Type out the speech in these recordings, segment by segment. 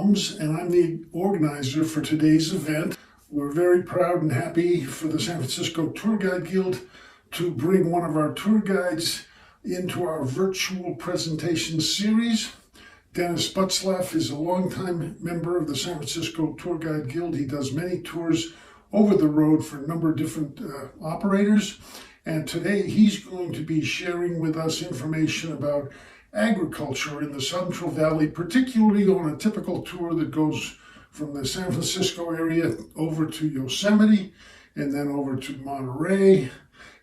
Plums, and I'm the organizer for today's event. We're very proud and happy for the San Francisco Tour Guide Guild to bring one of our tour guides into our virtual presentation series. Dennis Butzlaff is a longtime member of the San Francisco Tour Guide Guild. He does many tours over the road for a number of different operators. And today he's going to be sharing with us information about agriculture in the Central Valley, particularly on a typical tour that goes from the San Francisco area over to Yosemite and then over to Monterey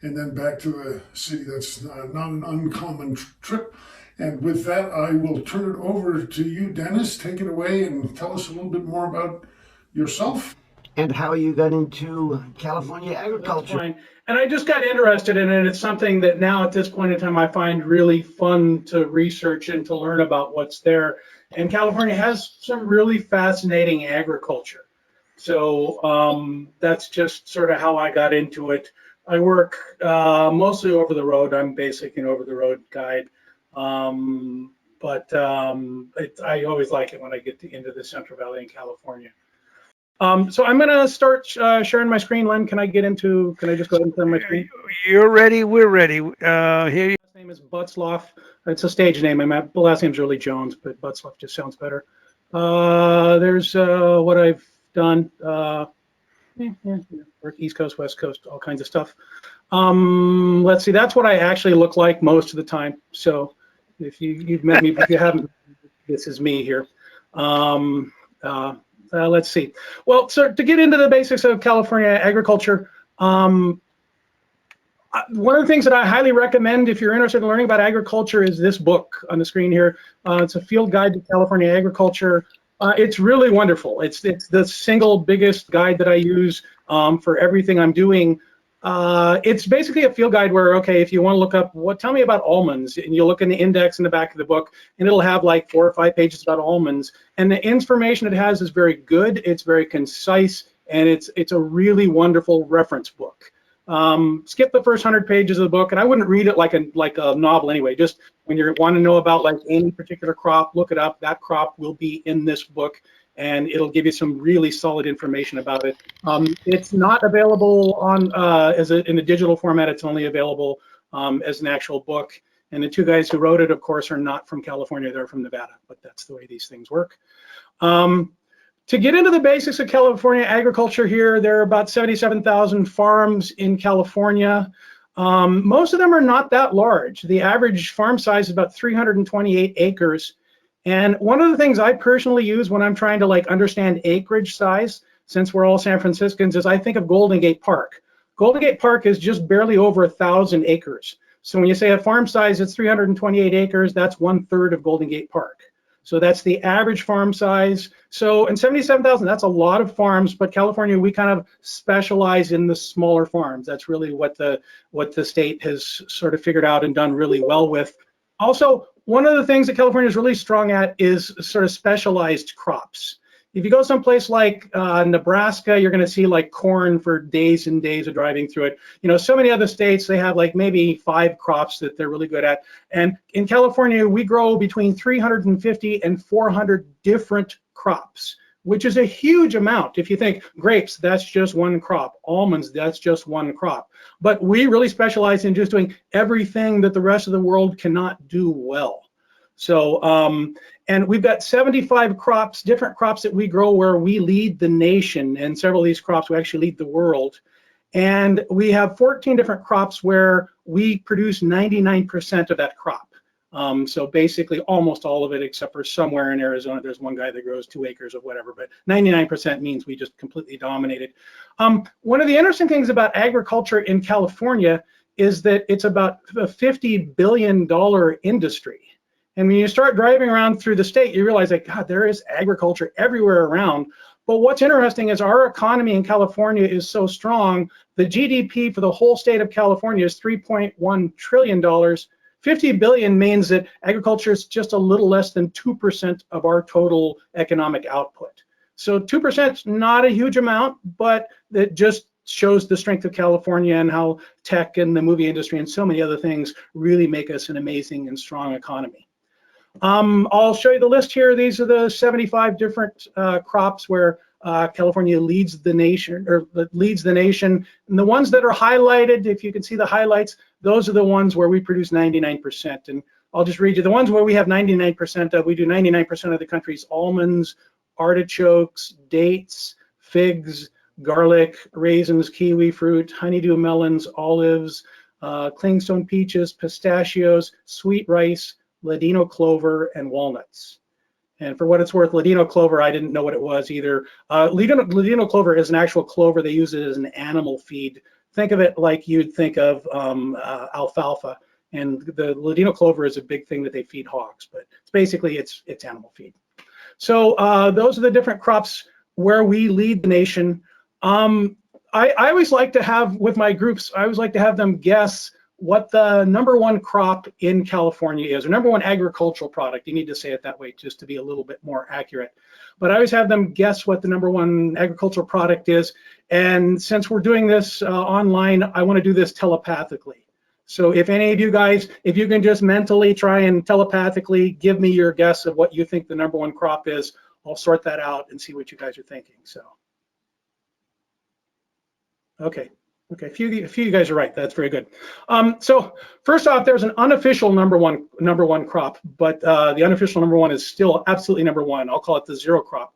and then back to the city. That's not an uncommon trip. And with that, I will turn it over to you, Dennis. Take it away and tell us a little bit more about yourself. And how you got into California agriculture. And I just got interested in it. It's something that now at this point in time I find really fun to research and to learn about what's there. And California has some really fascinating agriculture. So that's just sort of how I got into it. I work mostly over the road. I'm basically an over the road guide. But I always like it when I get into the Central Valley in California. So I'm going to start sharing my screen. Len, can I just go ahead and share my screen? You're ready. We're ready. Here you. His name is Butzlaff. It's a stage name. My last name's really Jones, but Butzlaff just sounds better. There's what I've done. Work East Coast, West Coast, all kinds of stuff. Let's see. That's what I actually look like most of the time. So if you've met me, but if you haven't, this is me here. Let's see. Well, so to get into the basics of California agriculture, one of the things that I highly recommend if you're interested in learning about agriculture is this book on the screen here. It's a field guide to California agriculture. It's really wonderful. It's the single biggest guide that I use for everything I'm doing. It's basically a field guide where, okay, if you want to look up, tell me about almonds, and you look in the index in the back of the book, and it'll have like 4 or 5 pages about almonds. And the information it has is very good. It's very concise, and it's a really wonderful reference book. Skip the first 100 pages of the book, and I wouldn't read it like a novel anyway. Just when you want to know about like any particular crop, look it up. That crop will be in this book, and it'll give you some really solid information about it. It's not available on in a digital format. It's only available as an actual book. And the 2 guys who wrote it, of course, are not from California. They're from Nevada, but that's the way these things work. To get into the basics of California agriculture here, there are about 77,000 farms in California. Most of them are not that large. The average farm size is about 328 acres. And one of the things I personally use when I'm trying to like understand acreage size, since we're all San Franciscans, is I think of Golden Gate Park. Golden Gate Park is just barely over 1,000 acres. So when you say a farm size is 328 acres, that's 1/3 of Golden Gate Park. So that's the average farm size. So in 77,000, that's a lot of farms, but California, we kind of specialize in the smaller farms. That's really what the state has sort of figured out and done really well with. Also, one of the things that California is really strong at is sort of specialized crops. If you go someplace like Nebraska, you're going to see like corn for days and days of driving through it. You know, so many other states, they have like maybe 5 crops that they're really good at. And in California, we grow between 350 and 400 different crops, which is a huge amount. If you think grapes, that's just one crop. Almonds, that's just one crop. But we really specialize in just doing everything that the rest of the world cannot do well. So, and we've got 75 crops, different crops that we grow where we lead the nation, and several of these crops we actually lead the world. And we have 14 different crops where we produce 99% of that crop. So basically almost all of it, except for somewhere in Arizona, there's one guy that grows 2 acres of whatever, but 99% means we just completely dominate it. One of the interesting things about agriculture in California is that it's about a $50 billion industry. And when you start driving around through the state, you realize that, God, there is agriculture everywhere around. But what's interesting is our economy in California is so strong. The GDP for the whole state of California is $3.1 trillion. 50 billion means that agriculture is just a little less than 2% of our total economic output. So 2% is not a huge amount, but it just shows the strength of California and how tech and the movie industry and so many other things really make us an amazing and strong economy. I'll show you the list here. These are the 75 different crops where California leads the nation, And the ones that are highlighted, if you can see the highlights, those are the ones where we produce 99%. And I'll just read you the ones where we have 99% of. We do 99% of the country's almonds, artichokes, dates, figs, garlic, raisins, kiwi fruit, honeydew melons, olives, clingstone peaches, pistachios, sweet rice, Ladino clover, and walnuts. And for what it's worth, Ladino clover, I didn't know what it was either. Ladino clover is an actual clover. They use it as an animal feed. Think of it like you'd think of alfalfa. And the Ladino clover is a big thing that they feed hogs, but it's basically it's animal feed. So those are the different crops where we lead the nation. I always like to have, with my groups, I always like to have them guess what the #1 crop in California is, or #1 agricultural product. You need to say it that way just to be a little bit more accurate. But I always have them guess what the #1 agricultural product is. And since we're doing this online, I want to do this telepathically. So if any of you guys, if you can just mentally try and telepathically give me your guess of what you think the #1 crop is, I'll sort that out and see what you guys are thinking. So, okay. Okay, a few of you guys are right. That's very good. So first off, there's an unofficial number one crop, but the unofficial #1 is still absolutely #1. I'll call it the zero crop.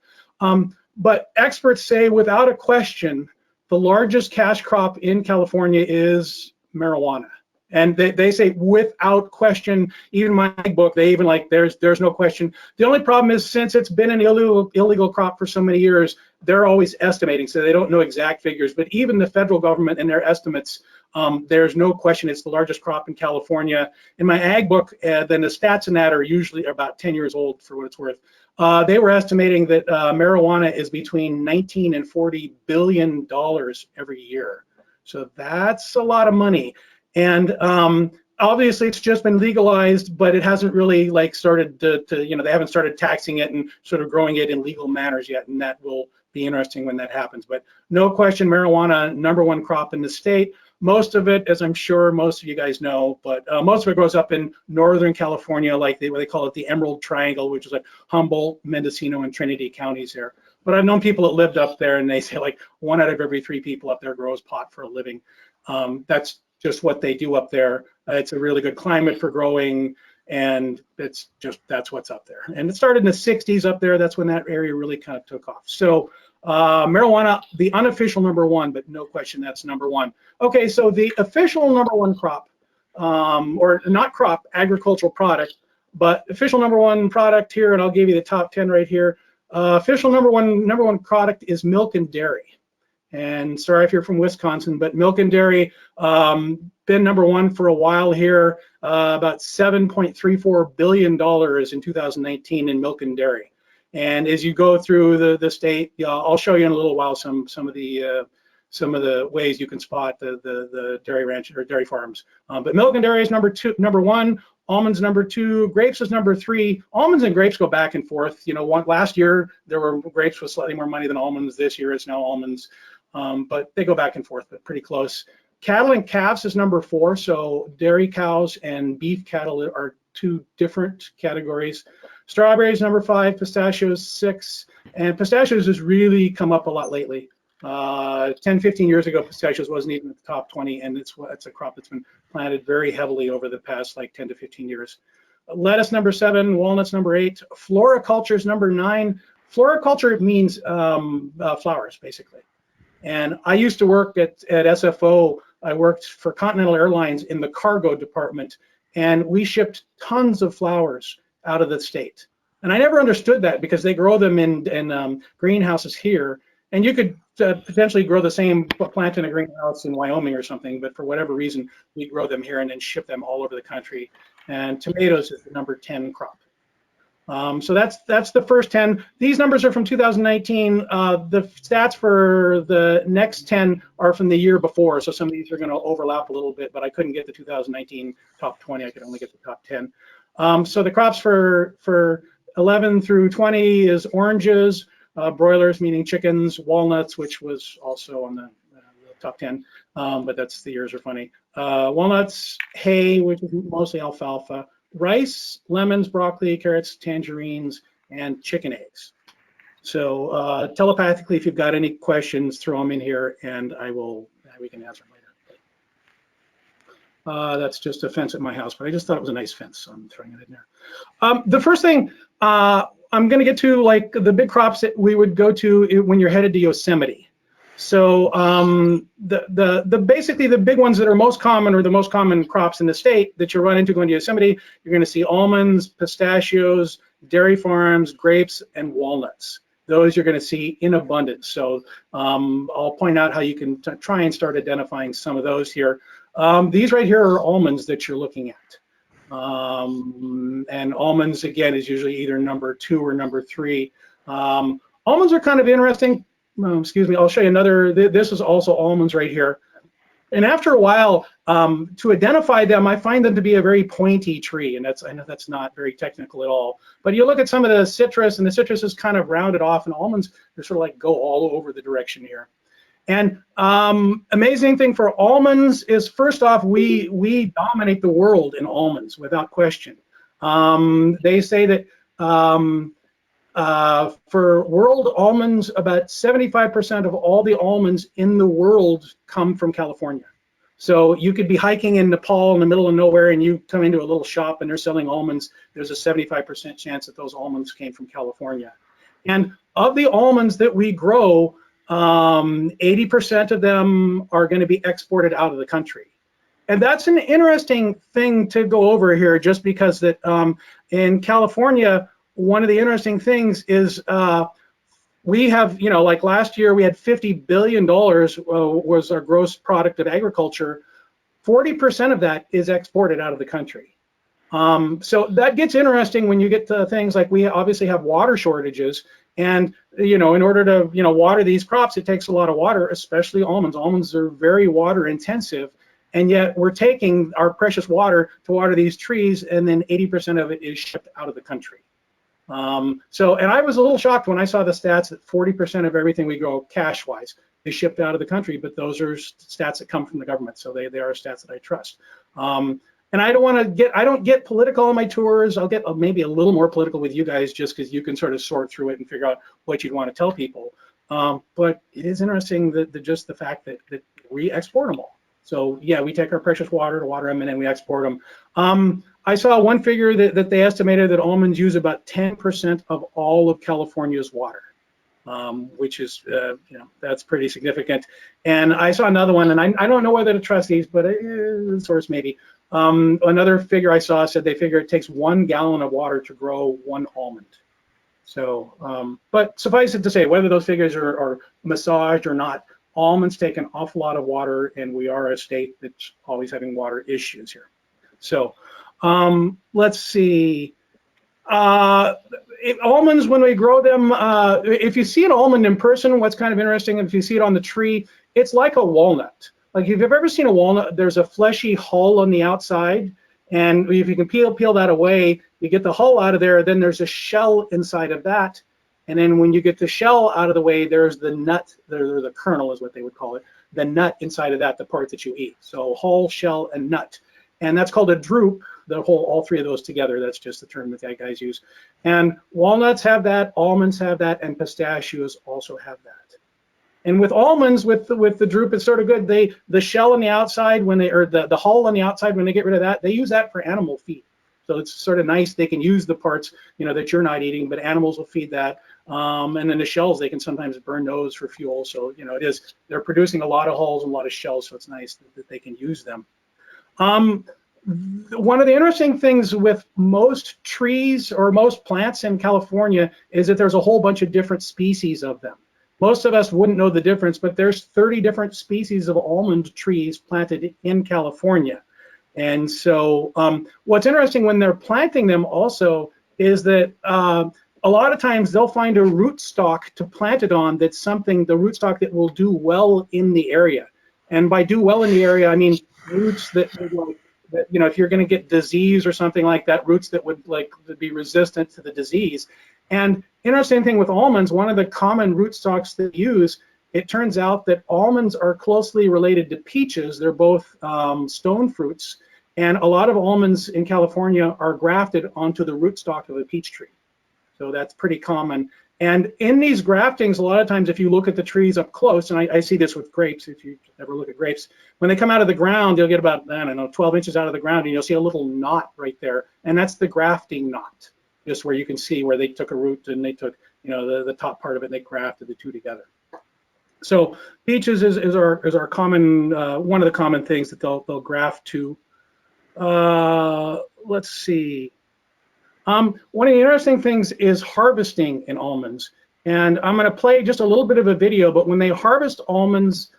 But experts say, without a question, the largest cash crop in California is marijuana. And they say without question. Even my book, they even like there's no question. The only problem is, since it's been an illegal crop for so many years, they're always estimating, so they don't know exact figures. But even the federal government and their estimates, there's no question it's the largest crop in California. In my ag book, then the stats in that are usually about 10 years old, for what it's worth. They were estimating that marijuana is between 19 and $40 billion every year. So that's a lot of money. And obviously it's just been legalized, but it hasn't really like started to they haven't started taxing it and sort of growing it in legal manners yet, and that will be interesting when that happens. But no question, marijuana, #1 crop in the state. Most of it, as I'm sure most of you guys know, but most of it grows up in Northern California, like what they call it the Emerald Triangle, which is like Humboldt, Mendocino, and Trinity counties there. But I've known people that lived up there, and they say like 1 out of every 3 people up there grows pot for a living. That's just what they do up there. It's a really good climate for growing, and that's what's up there. And it started in the 60s up there. That's when that area really kind of took off. So marijuana, the unofficial #1, but no question that's #1. Okay, so the official #1 crop, or not crop, agricultural product, but official #1 product here, and I'll give you the top 10 right here. Official #1 product is milk and dairy. And sorry if you're from Wisconsin, but milk and dairy, been #1 for a while here, about $7.34 billion in 2019 in milk and dairy. And as you go through the state, I'll show you in a little while some of the ways you can spot the dairy ranch or dairy farms. But milk and dairy is #1. Almonds #2, grapes is #3. Almonds and grapes go back and forth. Last year there were grapes with slightly more money than almonds. This year it's now almonds, but they go back and forth, but pretty close. Cattle and calves is #4. So dairy cows and beef cattle are 2 different categories. Strawberries #5, pistachios 6, and pistachios has really come up a lot lately. 10, 15 years ago, pistachios wasn't even in the top 20, and it's a crop that's been planted very heavily over the past like 10 to 15 years. Lettuce #7, walnuts #8, Flora Cultures #9. Flora culture means flowers, basically. And I used to work at SFO. I worked for Continental Airlines in the cargo department, and we shipped tons of flowers out of the state. And I never understood that, because they grow them in greenhouses here, and you could potentially grow the same plant in a greenhouse in Wyoming or something, but for whatever reason, we grow them here and then ship them all over the country. And tomatoes is the #10 crop. So that's the first 10. These numbers are from 2019. The stats for the next 10 are from the year before, so some of these are going to overlap a little bit, but I couldn't get the 2019 top 20. I could only get the top 10. So the crops for 11 through 20 is oranges, broilers, meaning chickens, walnuts, which was also on the top 10, but the years are funny. Walnuts, hay, which is mostly alfalfa, rice, lemons, broccoli, carrots, tangerines, and chicken eggs. So telepathically, if you've got any questions, throw them in here, and we can answer them later. That's just a fence at my house, but I just thought it was a nice fence, so I'm throwing it in there. The first thing I'm going to get to, like the big crops that we would go to when you're headed to Yosemite. So basically the big ones that are most common, or the most common crops in the state that you run into going to Yosemite, you're going to see almonds, pistachios, dairy farms, grapes, and walnuts. Those you're going to see in abundance. So I'll point out how you can try and start identifying some of those here. These right here are almonds that you're looking at. And almonds, again, is usually either number 2 or number 3. Almonds are kind of interesting. Excuse me, I'll show you another. This is also almonds right here. And after a while, to identify them, I find them to be a very pointy tree. And I know that's not very technical at all. But you look at some of the citrus, and the citrus is kind of rounded off, and almonds, they're sort of like go all over the direction here. And amazing thing for almonds is, first off, we dominate the world in almonds without question. They say that for world almonds, about 75% of all the almonds in the world come from California. So you could be hiking in Nepal in the middle of nowhere, and you come into a little shop and they're selling almonds. There's a 75% chance that those almonds came from California. And of the almonds that we grow, 80% of them are going to be exported out of the country. And that's an interesting thing to go over here, just because that in California, one of the interesting things is we have, like last year we had $50 billion was our gross product of agriculture. 40% of that is exported out of the country. So that gets interesting when you get to things like we obviously have water shortages. And, in order to, water these crops, it takes a lot of water, especially almonds. Almonds are very water intensive. And yet we're taking our precious water to water these trees, and then 80% of it is shipped out of the country. And I was a little shocked when I saw the stats that 40% of everything we grow cash-wise is shipped out of the country, but those are stats that come from the government, so they are stats that I trust. And I don't get political on my tours. I'll get maybe a little more political with you guys, just because you can sort of sort through it and figure out what you'd want to tell people. But it is interesting that just the fact that we export them all. So yeah, we take our precious water to water them, and then we export them. I saw one figure that they estimated that almonds use about 10% of all of California's water, which is, that's pretty significant. And I saw another one, and I don't know whether to trust these, but source maybe. Another figure I saw said they figure it takes 1 gallon of water to grow 1 almond. So, but suffice it to say, whether those figures are massaged or not, almonds take an awful lot of water, and we are a state that's always having water issues here. So let's see. Almonds, when we grow them, if you see an almond in person, what's kind of interesting, if you see it on the tree, it's like a walnut. Like if you've ever seen a walnut, there's a fleshy hull on the outside, and if you can peel that away, you get the hull out of there, then there's a shell inside of that. And then when you get the shell out of the way, there's the nut, or the kernel is what they would call it, the nut inside of that, the part that you eat. So hull, shell, and nut. And that's called a drupe, all 3 of those together. That's just the term that guys use. And walnuts have that, almonds have that, and pistachios also have that. And with almonds, with the drupe, it's sort of good. The shell on the outside, the hull on the outside, when they get rid of that, they use that for animal feed. So it's sort of nice. They can use the parts, that you're not eating, but animals will feed that. And then the shells, they can sometimes burn those for fuel. So, they're producing a lot of hulls and a lot of shells. So it's nice that they can use them. One of the interesting things with most trees or most plants in California is that there's a whole bunch of different species of them. Most of us wouldn't know the difference, but there's 30 different species of almond trees planted in California. And so what's interesting when they're planting them also is that a lot of times they'll find a rootstock to plant it on that's the rootstock that will do well in the area. And by do well in the area, I mean roots that if you're going to get disease or something like that, roots that would be resistant to the disease. And interesting thing with almonds, one of the common rootstocks they use, it turns out that almonds are closely related to peaches. They're both stone fruits. And a lot of almonds in California are grafted onto the rootstock of a peach tree. So that's pretty common. And in these graftings, a lot of times if you look at the trees up close, and I see this with grapes, if you ever look at grapes, when they come out of the ground, they'll get about, I don't know, 12 inches out of the ground, and you'll see a little knot right there. And that's the grafting knot, just where you can see where they took a root and they took, you know, the top part of it, and they grafted the two together. So peaches is our common, one of the common things that they'll graft to. Let's see. One of the interesting things is harvesting in almonds. And I'm going to play just a little bit of a video, but when they harvest almonds,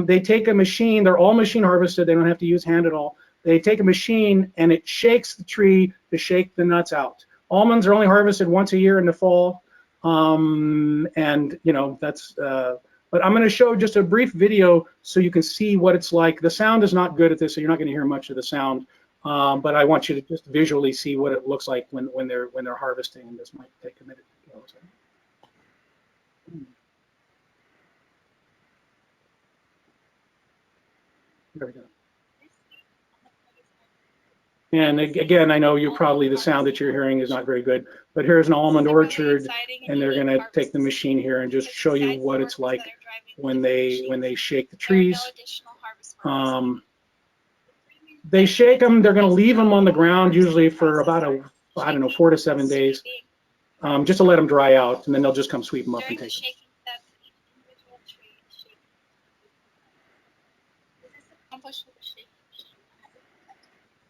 they take a machine, they're all machine harvested, they don't have to use hand at all. They take a machine and it shakes the tree to shake the nuts out. Almonds are only harvested once a year in the fall. And you know, that's, but I'm going to show just a brief video so you can see what it's like. The sound is not good at this, so you're not going to hear much of the sound. But I want you to just visually see what it looks like when they're harvesting. And this might take a minute. There we go. And again, I know you probably, the sound that you're hearing is not very good, but here's an almond orchard, and they're going to take the machine here and just show you what it's like when they shake the trees. They shake them, they're going to leave them on the ground usually for about I don't know, 4 to 7 days, just to let them dry out, and then they'll just come sweep them up and take them.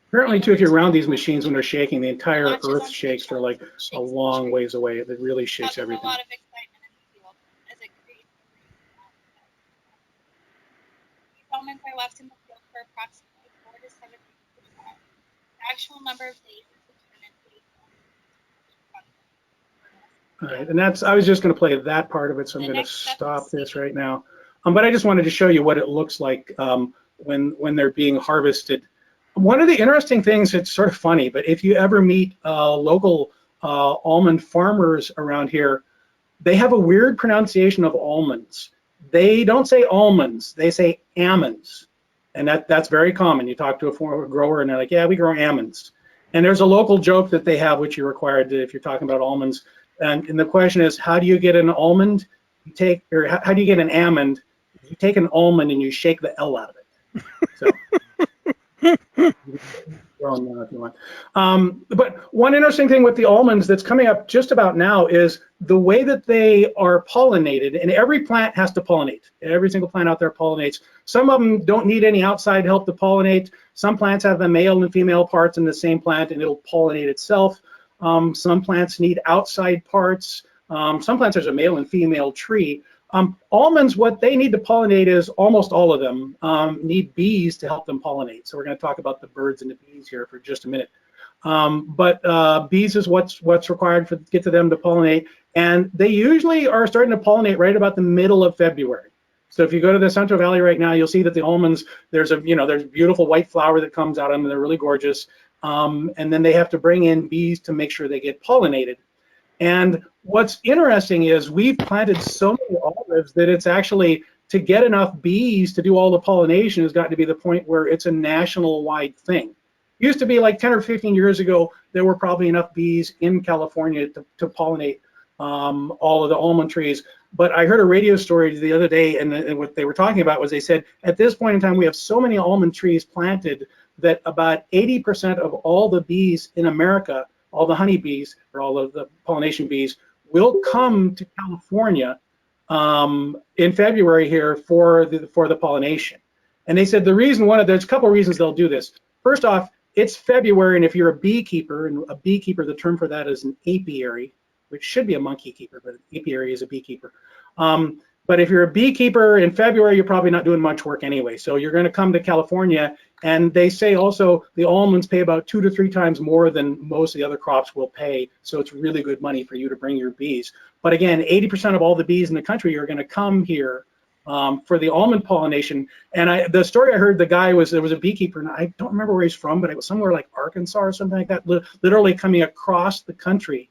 Apparently, too, if you're around these machines when they're shaking, the entire earth shakes for like a long ways away. It really shakes everything. A lot of excitement in the field as it creates. These almonds are left in the field for approximately 4 to 7 days. The actual number of days is determined. All right, and that's, I was just going to play that part of it, so I'm going to stop this right now. But I just wanted to show you what it looks like when they're being harvested. One of the interesting things, it's sort of funny, but if you ever meet local almond farmers around here, they have a weird pronunciation of almonds. They don't say almonds, they say almonds. And that's very common. You talk to a grower and they're like, yeah, we grow almonds. And there's a local joke that they have, which you're required to if you're talking about almonds. And the question is, how do you get an almond? You take, or how do you get an almond? You take an almond and you shake the L out of it. So. If you want. But one interesting thing with the almonds that's coming up just about now is the way that they are pollinated, and every plant has to pollinate. Every single plant out there pollinates. Some of them don't need any outside help to pollinate. Some plants have the male and female parts in the same plant and it'll pollinate itself. Some plants need outside parts. Some plants there's a male and female tree. Almonds, what they need to pollinate is almost all of them need bees to help them pollinate. So we're going to talk about the birds and the bees here for just a minute. But bees is what's required to get to them to pollinate, and they usually are starting to pollinate right about the middle of February. So if you go to the Central Valley right now, you'll see that the almonds, there's beautiful white flower that comes out of them, and they're really gorgeous. And then they have to bring in bees to make sure they get pollinated. And what's interesting is we've planted so many olives that it's actually, to get enough bees to do all the pollination has gotten to be the point where it's a national wide thing. It used to be like 10 or 15 years ago, there were probably enough bees in California to pollinate all of the almond trees. But I heard a radio story the other day, and what they were talking about was they said, at this point in time, we have so many almond trees planted that about 80% of all the bees in America, all the honeybees or all of the pollination bees, will come to California in February here for the pollination. And they said the reason, there's a couple of reasons they'll do this. First off, it's February, and if you're a beekeeper, and a beekeeper, the term for that is an apiary, which should be a monkey keeper, but an apiary is a beekeeper. But if you're a beekeeper in February, you're probably not doing much work anyway. So you're going to come to California, and they say also the almonds pay about 2 to 3 times more than most of the other crops will pay. So it's really good money for you to bring your bees. But again, 80% of all the bees in the country are going to come here for the almond pollination. And the story I heard, there was a beekeeper, and I don't remember where he's from, but it was somewhere like Arkansas or something like that, literally coming across the country,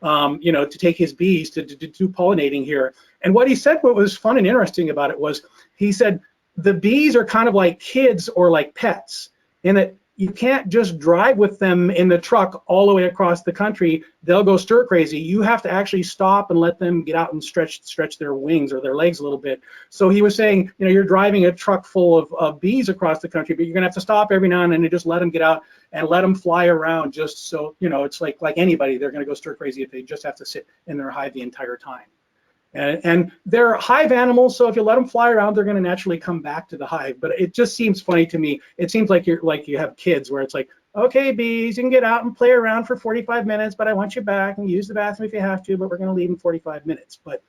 to take his bees to do pollinating here. And what he said, what was fun and interesting about it was, he said, the bees are kind of like kids or like pets, in that you can't just drive with them in the truck all the way across the country. They'll go stir crazy. You have to actually stop and let them get out and stretch their wings or their legs a little bit. So he was saying, you know, you're driving a truck full of bees across the country, but you're gonna have to stop every now and then and just let them get out and let them fly around, just so, you know, it's like anybody, they're gonna go stir crazy if they just have to sit in their hive the entire time. And they're hive animals, so if you let them fly around, they're going to naturally come back to the hive. But it just seems funny to me. It seems like you have kids where it's like, okay, bees, you can get out and play around for 45 minutes, but I want you back and use the bathroom if you have to, but we're going to leave in 45 minutes. But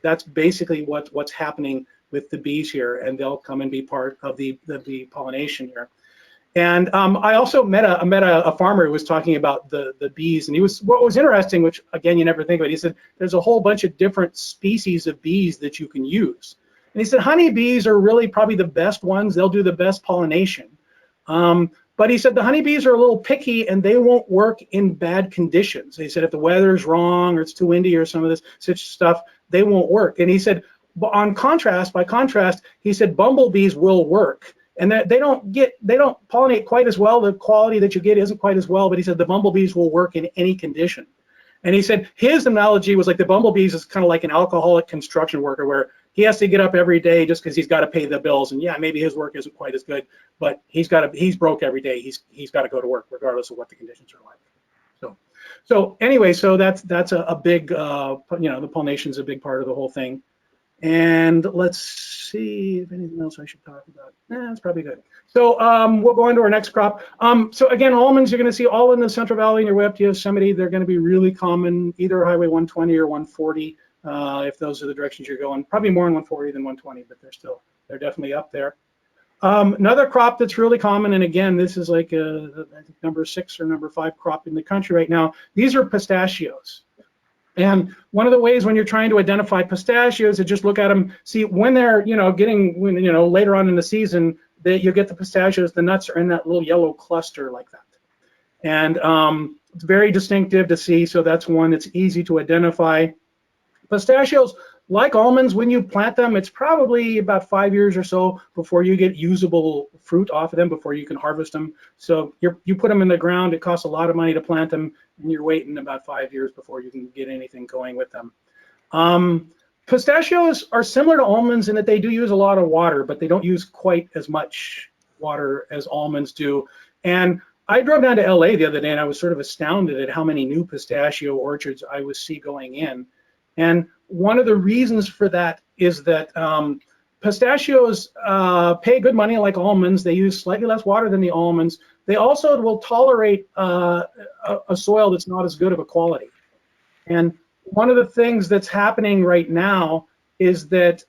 that's basically what's happening with the bees here, and they'll come and be part of the bee pollination here. And I also met a farmer who was talking about the bees, and what was interesting, which again you never think of it. He said there's a whole bunch of different species of bees that you can use, and he said honeybees are really probably the best ones. They'll do the best pollination, but he said the honeybees are a little picky and they won't work in bad conditions. He said if the weather's wrong or it's too windy or some of this such stuff, they won't work. And he said, by contrast, he said bumblebees will work. And they don't pollinate quite as well. The quality that you get isn't quite as well, but he said the bumblebees will work in any condition. And he said his analogy was like the bumblebees is kind of like an alcoholic construction worker where he has to get up every day just because he's got to pay the bills. And yeah, maybe his work isn't quite as good, but he's broke every day. He's got to go to work regardless of what the conditions are like. So anyway, so that's a big, you know, the pollination is a big part of the whole thing. And let's see if anything else I should talk about. That's probably good. So we'll go on to our next crop. So again, almonds you're going to see all in the Central Valley and your way up to Yosemite. They're going to be really common, either Highway 120 or 140, if those are the directions you're going. Probably more on 140 than 120, but they're definitely up there. Another crop that's really common, and again, this is like I think number 6 or number 5 crop in the country right now. These are pistachios. And one of the ways when you're trying to identify pistachios is just look at them, see when they're, you know, later on in the season, that you get the pistachios, the nuts are in that little yellow cluster like that. And it's very distinctive to see, so that's one that's easy to identify. Pistachios, like almonds, when you plant them, it's probably about 5 years or so before you get usable fruit off of them, before you can harvest them. So you put them in the ground, it costs a lot of money to plant them, and you're waiting about 5 years before you can get anything going with them. Pistachios are similar to almonds in that they do use a lot of water, but they don't use quite as much water as almonds do. And I drove down to LA the other day and I was sort of astounded at how many new pistachio orchards I would see going in. And one of the reasons for that is that pistachios pay good money like almonds. They use slightly less water than the almonds. They also will tolerate a soil that's not as good of a quality. And one of the things that's happening right now is that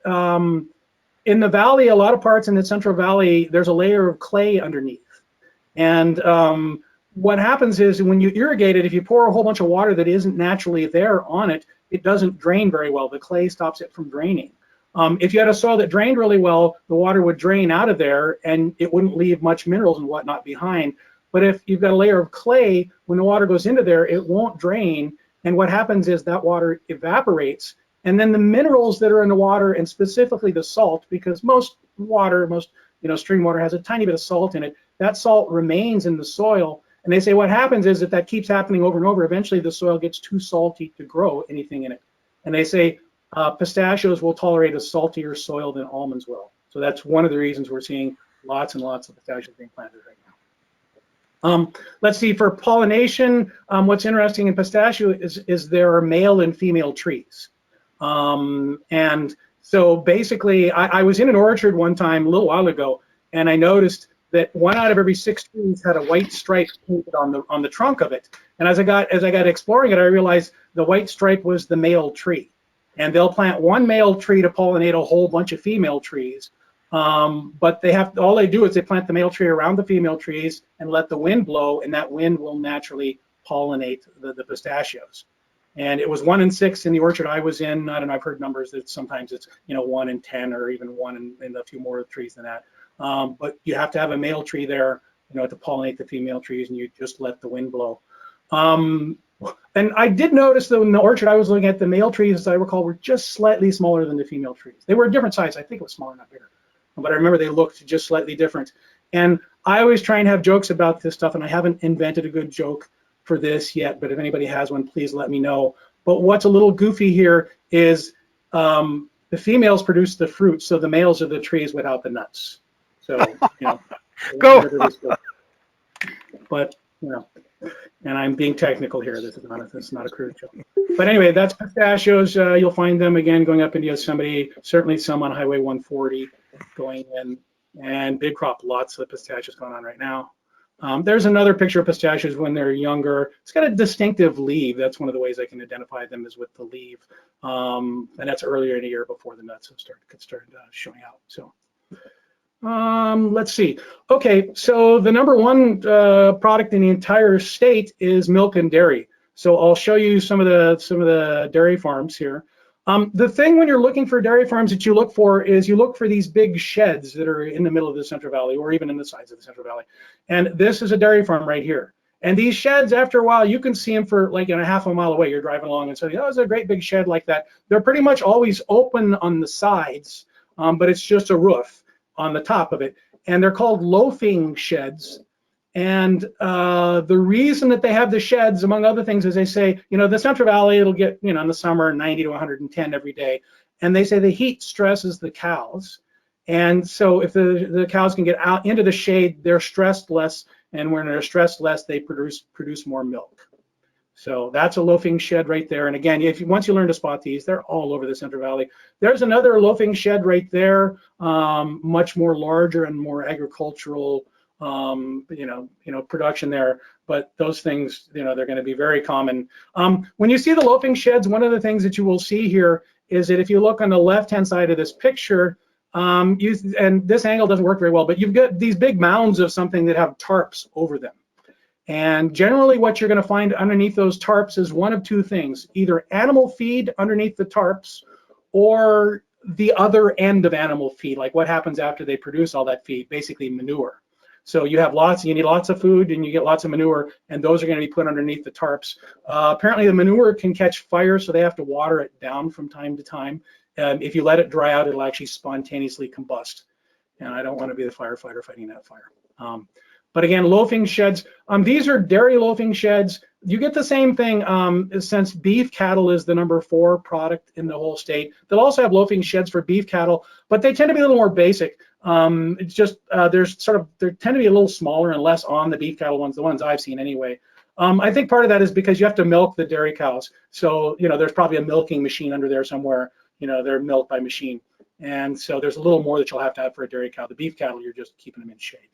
in the valley, a lot of parts in the Central Valley, there's a layer of clay underneath. And what happens is when you irrigate it, if you pour a whole bunch of water that isn't naturally there on it, it doesn't drain very well. The clay stops it from draining. If you had a soil that drained really well, the water would drain out of there and it wouldn't leave much minerals and whatnot behind. But if you've got a layer of clay, when the water goes into there, it won't drain. And what happens is that water evaporates. And then the minerals that are in the water, and specifically the salt, because most stream water has a tiny bit of salt in it, that salt remains in the soil. And they say what happens is that keeps happening over and over. Eventually the soil gets too salty to grow anything in it. And they say pistachios will tolerate a saltier soil than almonds will. So that's one of the reasons we're seeing lots and lots of pistachios being planted right now. Let's see, for pollination, what's interesting in pistachio is there are male and female trees. And so basically, I was in an orchard one time a little while ago, and I noticed that 1 out of every 6 trees had a white stripe painted on the trunk of it. And as I got exploring it, I realized the white stripe was the male tree. And they'll plant one male tree to pollinate a whole bunch of female trees. But all they do is they plant the male tree around the female trees and let the wind blow, and that wind will naturally pollinate the pistachios. And it was 1 in 6 in the orchard I was in. I don't know, I've heard numbers that sometimes it's 1 in 10 or even 1 in a few more trees than that. But you have to have a male tree there, to pollinate the female trees, and you just let the wind blow. And I did notice that in the orchard I was looking at, the male trees, as I recall, were just slightly smaller than the female trees. They were a different size. I think it was smaller, not bigger. But I remember they looked just slightly different. And I always try and have jokes about this stuff, and I haven't invented a good joke for this yet, but if anybody has one, please let me know. But what's a little goofy here is the females produce the fruit, so the males are the trees without the nuts. So, you know, Go. but, you know, and I'm being technical here. This is not a crude joke. But anyway, that's pistachios. You'll find them again going up into Yosemite, certainly some on Highway 140 going in, and big crop, lots of pistachios going on right now. There's another picture of pistachios when they're younger. It's got a distinctive leaf. That's one of the ways I can identify them is with the leaf. And that's earlier in the year before the nuts have started showing out. So let's see. Okay, so the number one product in the entire state is milk and dairy. So I'll show you some of the dairy farms here. The thing when you're looking for dairy farms that you look for is you look for these big sheds that are in the middle of the Central Valley or even in the sides of the Central Valley. And this is a dairy farm right here. And these sheds, after a while, you can see them for like a half a mile away. You're driving along and say, oh, it's a great big shed like that. They're pretty much always open on the sides, but it's just a roof on the top of it. And they're called loafing sheds. And the reason that they have the sheds, among other things, is they say, you know, the Central Valley, it'll get, you know, in the summer 90 to 110 every day. And they say the heat stresses the cows. And so if the cows can get out into the shade, they're stressed less. And when they're stressed less, they produce more milk. So that's a loafing shed right there. And again, once you learn to spot these, they're all over the Central Valley. There's another loafing shed right there, much more larger and more agricultural, production there. But those things, you know, they're going to be very common. When you see the loafing sheds, one of the things that you will see here is that if you look on the left-hand side of this picture, and this angle doesn't work very well, but you've got these big mounds of something that have tarps over them. And generally what you're going to find underneath those tarps is one of two things, either animal feed underneath the tarps or the other end of animal feed, like what happens after they produce all that feed, basically manure. So you need lots of food and you get lots of manure, and those are going to be put underneath the tarps. Apparently the manure can catch fire, so they have to water it down from time to time. If you let it dry out, it'll actually spontaneously combust. And I don't want to be the firefighter fighting that fire. But again, loafing sheds, these are dairy loafing sheds. You get the same thing since beef cattle is the number 4 product in the whole state. They'll also have loafing sheds for beef cattle, but they tend to be a little more basic. It's just they tend to be a little smaller and less on the beef cattle ones, the ones I've seen anyway. I think part of that is because you have to milk the dairy cows. So, you know, there's probably a milking machine under there somewhere. You know, they're milked by machine. And so there's a little more that you'll have to have for a dairy cow. The beef cattle, you're just keeping them in shade.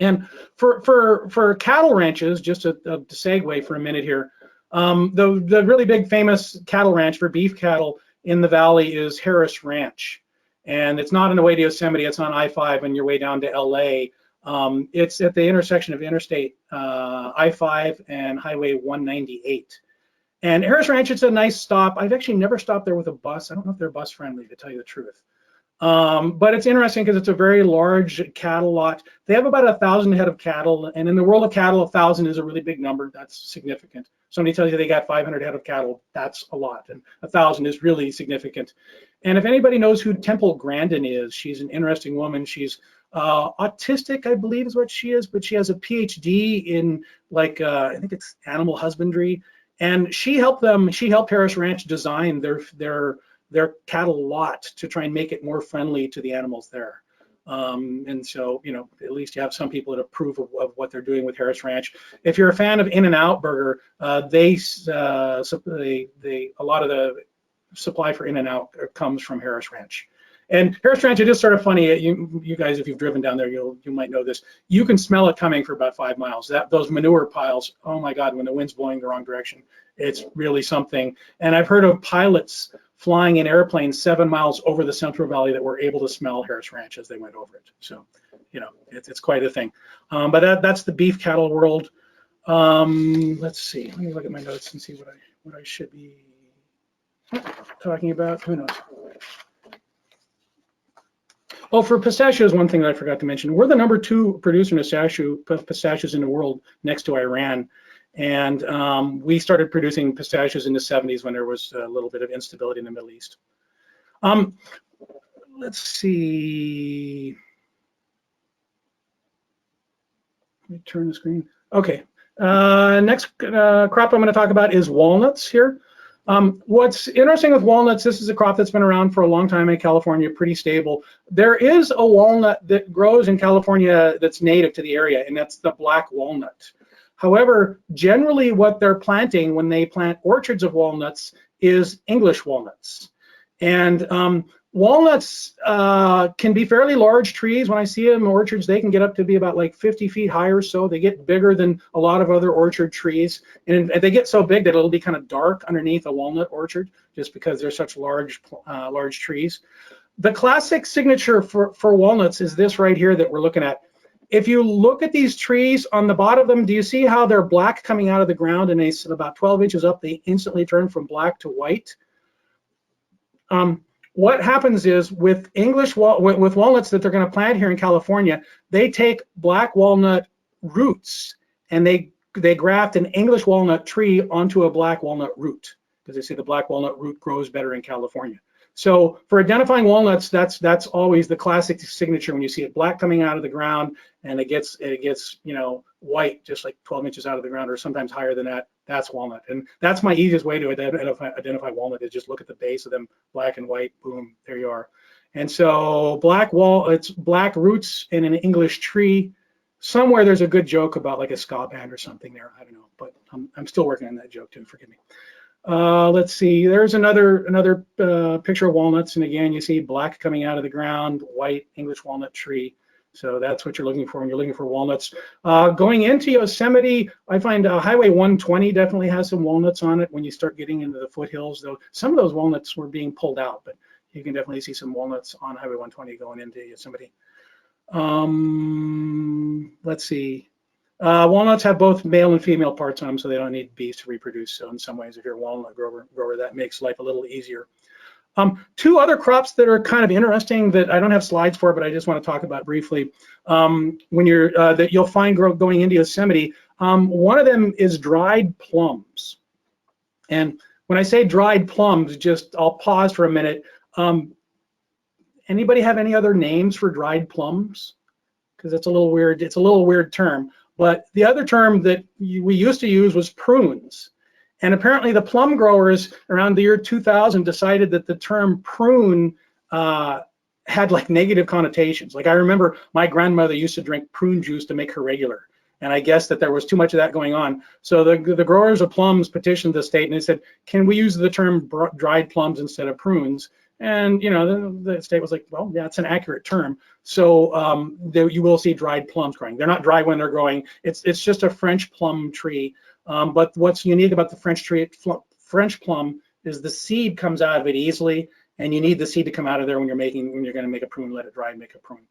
And for cattle ranches, just to segue for a minute here, the really big famous cattle ranch for beef cattle in the valley is Harris Ranch. And it's not on the way to Yosemite, it's on I-5 on your way down to LA. It's at the intersection of Interstate I-5 and Highway 198. And Harris Ranch, it's a nice stop. I've actually never stopped there with a bus. I don't know if they're bus friendly, to tell you the truth. But it's interesting because it's a very large cattle lot. They have about 1,000 head of cattle. And in the world of cattle, 1,000 is a really big number. That's significant. Somebody tells you they got 500 head of cattle, that's a lot. And 1,000 is really significant. And if anybody knows who Temple Grandin is, she's an interesting woman. She's autistic, I believe is what she is, but she has a PhD in I think it's animal husbandry. And she helped Harris Ranch design their cattle lot to try and make it more friendly to the animals there. And so, you know, at least you have some people that approve of what they're doing with Harris Ranch. If you're a fan of In-N-Out Burger, a lot of the supply for In-N-Out comes from Harris Ranch. And Harris Ranch, it is sort of funny. You guys, if you've driven down there, you might know this. You can smell it coming for about 5 miles. Those manure piles, oh my God, when the wind's blowing the wrong direction, it's really something. And I've heard of pilots flying in airplanes 7 miles over the Central Valley that were able to smell Harris Ranch as they went over it. So, you know, it's quite a thing. But that's the beef cattle world. Let's see. Let me look at my notes and see what I should be talking about. Who knows? Oh, for pistachios, one thing that I forgot to mention, we're the number 2 producer of pistachios in the world next to Iran. And we started producing pistachios in the 70s when there was a little bit of instability in the Middle East. Let's see. Let me turn the screen. Okay. Next crop I'm going to talk about is walnuts here. What's interesting with walnuts, this is a crop that's been around for a long time in California, pretty stable. There is a walnut that grows in California that's native to the area, and that's the black walnut. However, generally what they're planting when they plant orchards of walnuts is English walnuts. And walnuts can be fairly large trees. When I see them in orchards, they can get up to be about like 50 feet high or so. They get bigger than a lot of other orchard trees. And they get so big that it'll be kind of dark underneath a walnut orchard just because they're such large trees. The classic signature for walnuts is this right here that we're looking at. If you look at these trees on the bottom of them, do you see how they're black coming out of the ground, and they sit about 12 inches up, they instantly turn from black to white? What happens is with with walnuts that they're going to plant here in California, they take black walnut roots and they graft an English walnut tree onto a black walnut root, because they say the black walnut root grows better in California. So for identifying walnuts, that's always the classic signature when you see it black coming out of the ground and it gets white just like 12 inches out of the ground, or sometimes higher than that. That's walnut, and that's my easiest way to identify walnut is just look at the base of them, black and white. Boom, there you are. And so it's black roots in an English tree. Somewhere there's a good joke about like a ska band or something there. I don't know, but I'm still working on that joke too. Forgive me. Let's see, there's another picture of walnuts, and again you see black coming out of the ground, white English walnut tree. So that's what you're looking for when you're looking for walnuts. Going into Yosemite, I find Highway 120 definitely has some walnuts on it when you start getting into the foothills, though some of those walnuts were being pulled out, but you can definitely see some walnuts on Highway 120 going into Yosemite. Let's see. Walnuts have both male and female parts on them, so they don't need bees to reproduce. So in some ways, if you're a walnut grower, that makes life a little easier. Two other crops that are kind of interesting that I don't have slides for, but I just want to talk about briefly. When you're that you'll find going into Yosemite, one of them is dried plums. And when I say dried plums, I'll pause for a minute. Anybody have any other names for dried plums? Because it's a little weird. It's a little weird term. But the other term that we used to use was prunes. And apparently the plum growers around the year 2000 decided that the term prune had like negative connotations. Like I remember my grandmother used to drink prune juice to make her regular. And I guess that there was too much of that going on. So the growers of plums petitioned the state and they said, can we use the term dried plums instead of prunes? And the state was like, well, yeah, it's an accurate term. So you will see dried plums growing. They're not dry when they're growing. It's just a French plum tree. But what's unique about the French plum is the seed comes out of it easily, and you need the seed to come out of there when you're going to make a prune. Let it dry and make a prune.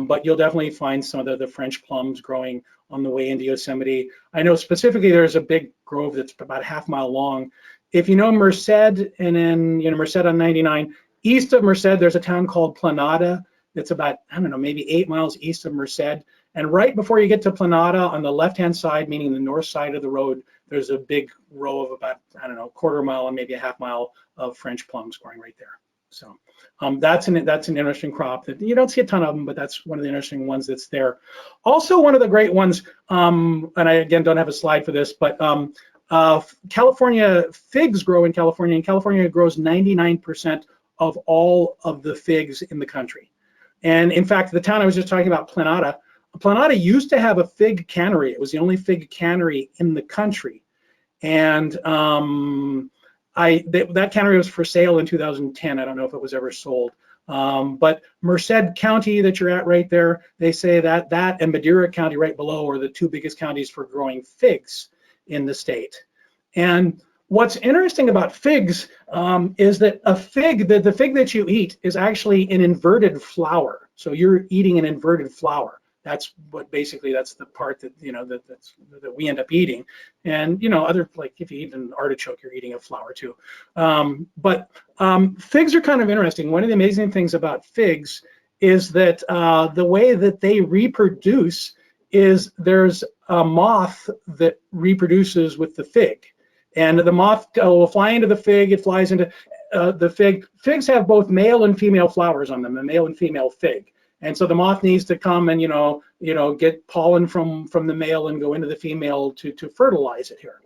But you'll definitely find some of the French plums growing on the way into Yosemite. I know specifically there's a big grove that's about a half-mile long. If you know Merced, and then Merced on 99, east of Merced there's a town called Planada that's about, I don't know, maybe 8 miles east of Merced. And right before you get to Planada, on the left-hand side, meaning the north side of the road, there's a big row of about, I don't know, quarter mile and maybe a half mile of French plums growing right there. So that's an interesting crop that you don't see a ton of them, but that's one of the interesting ones that's there. Also, one of the great ones, and I again don't have a slide for this, but California figs grow in California, and California grows 99% of all of the figs in the country. And in fact, the town I was just talking about, Planada used to have a fig cannery. It was the only fig cannery in the country. And that cannery was for sale in 2010. I don't know if it was ever sold. But Merced County that you're at right there, they say that and Madera County right below are the two biggest counties for growing figs in the state. And what's interesting about figs is that the fig that you eat is actually an inverted flower. So you're eating an inverted flower. That's the part that that we end up eating. And other, like if you eat an artichoke, you're eating a flower too. But figs are kind of interesting. One of the amazing things about figs is that the way that they reproduce is there's a moth that reproduces with the fig. And the moth will fly into the fig, it flies into the fig. Figs have both male and female flowers on them, a male and female fig. And so the moth needs to come and get pollen from the male and go into the female to fertilize it here.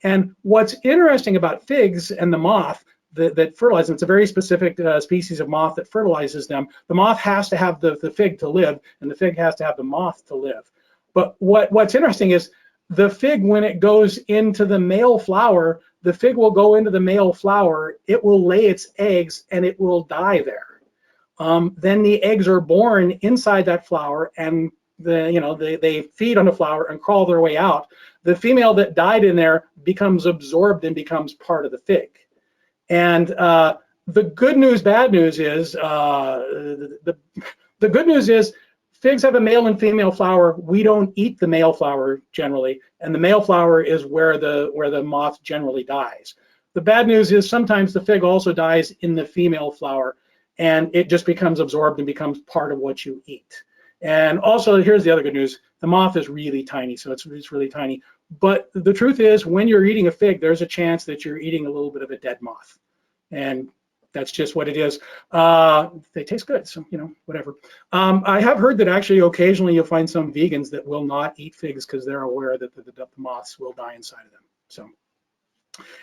And what's interesting about figs and the moth that fertilize them, it's a very specific species of moth that fertilizes them. The moth has to have the fig to live, and the fig has to have the moth to live. But what's interesting is the fig, when it goes into the male flower, the fig will go into the male flower, it will lay its eggs, and it will die there. Then the eggs are born inside that flower, and they feed on the flower and crawl their way out. The female that died in there becomes absorbed and becomes part of the fig. And the good news, bad news is the good news is figs have a male and female flower. We don't eat the male flower generally, and the male flower is where the moth generally dies. The bad news is sometimes the fig also dies in the female flower, and it just becomes absorbed and becomes part of what you eat. And also, here's the other good news: the moth is really tiny, so it's really tiny. But the truth is, when you're eating a fig, there's a chance that you're eating a little bit of a dead moth, and that's just what it is. They taste good, so whatever. I have heard that actually occasionally you'll find some vegans that will not eat figs because they're aware that the moths will die inside of them. So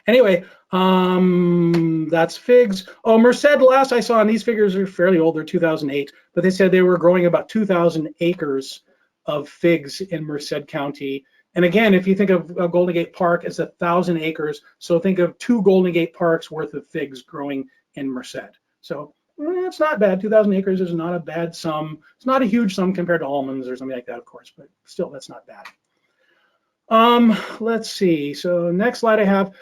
anyway, that's figs. Oh, Merced, last I saw, and these figures are fairly old, they're 2008, but they said they were growing about 2,000 acres of figs in Merced County. And again, if you think of Golden Gate Park as 1,000 acres, so think of 2 Golden Gate Parks worth of figs growing in Merced. So it's not bad. 2,000 acres is not a bad sum. It's not a huge sum compared to almonds or something like that, of course, but still, that's not bad. Let's see. So next slide I have.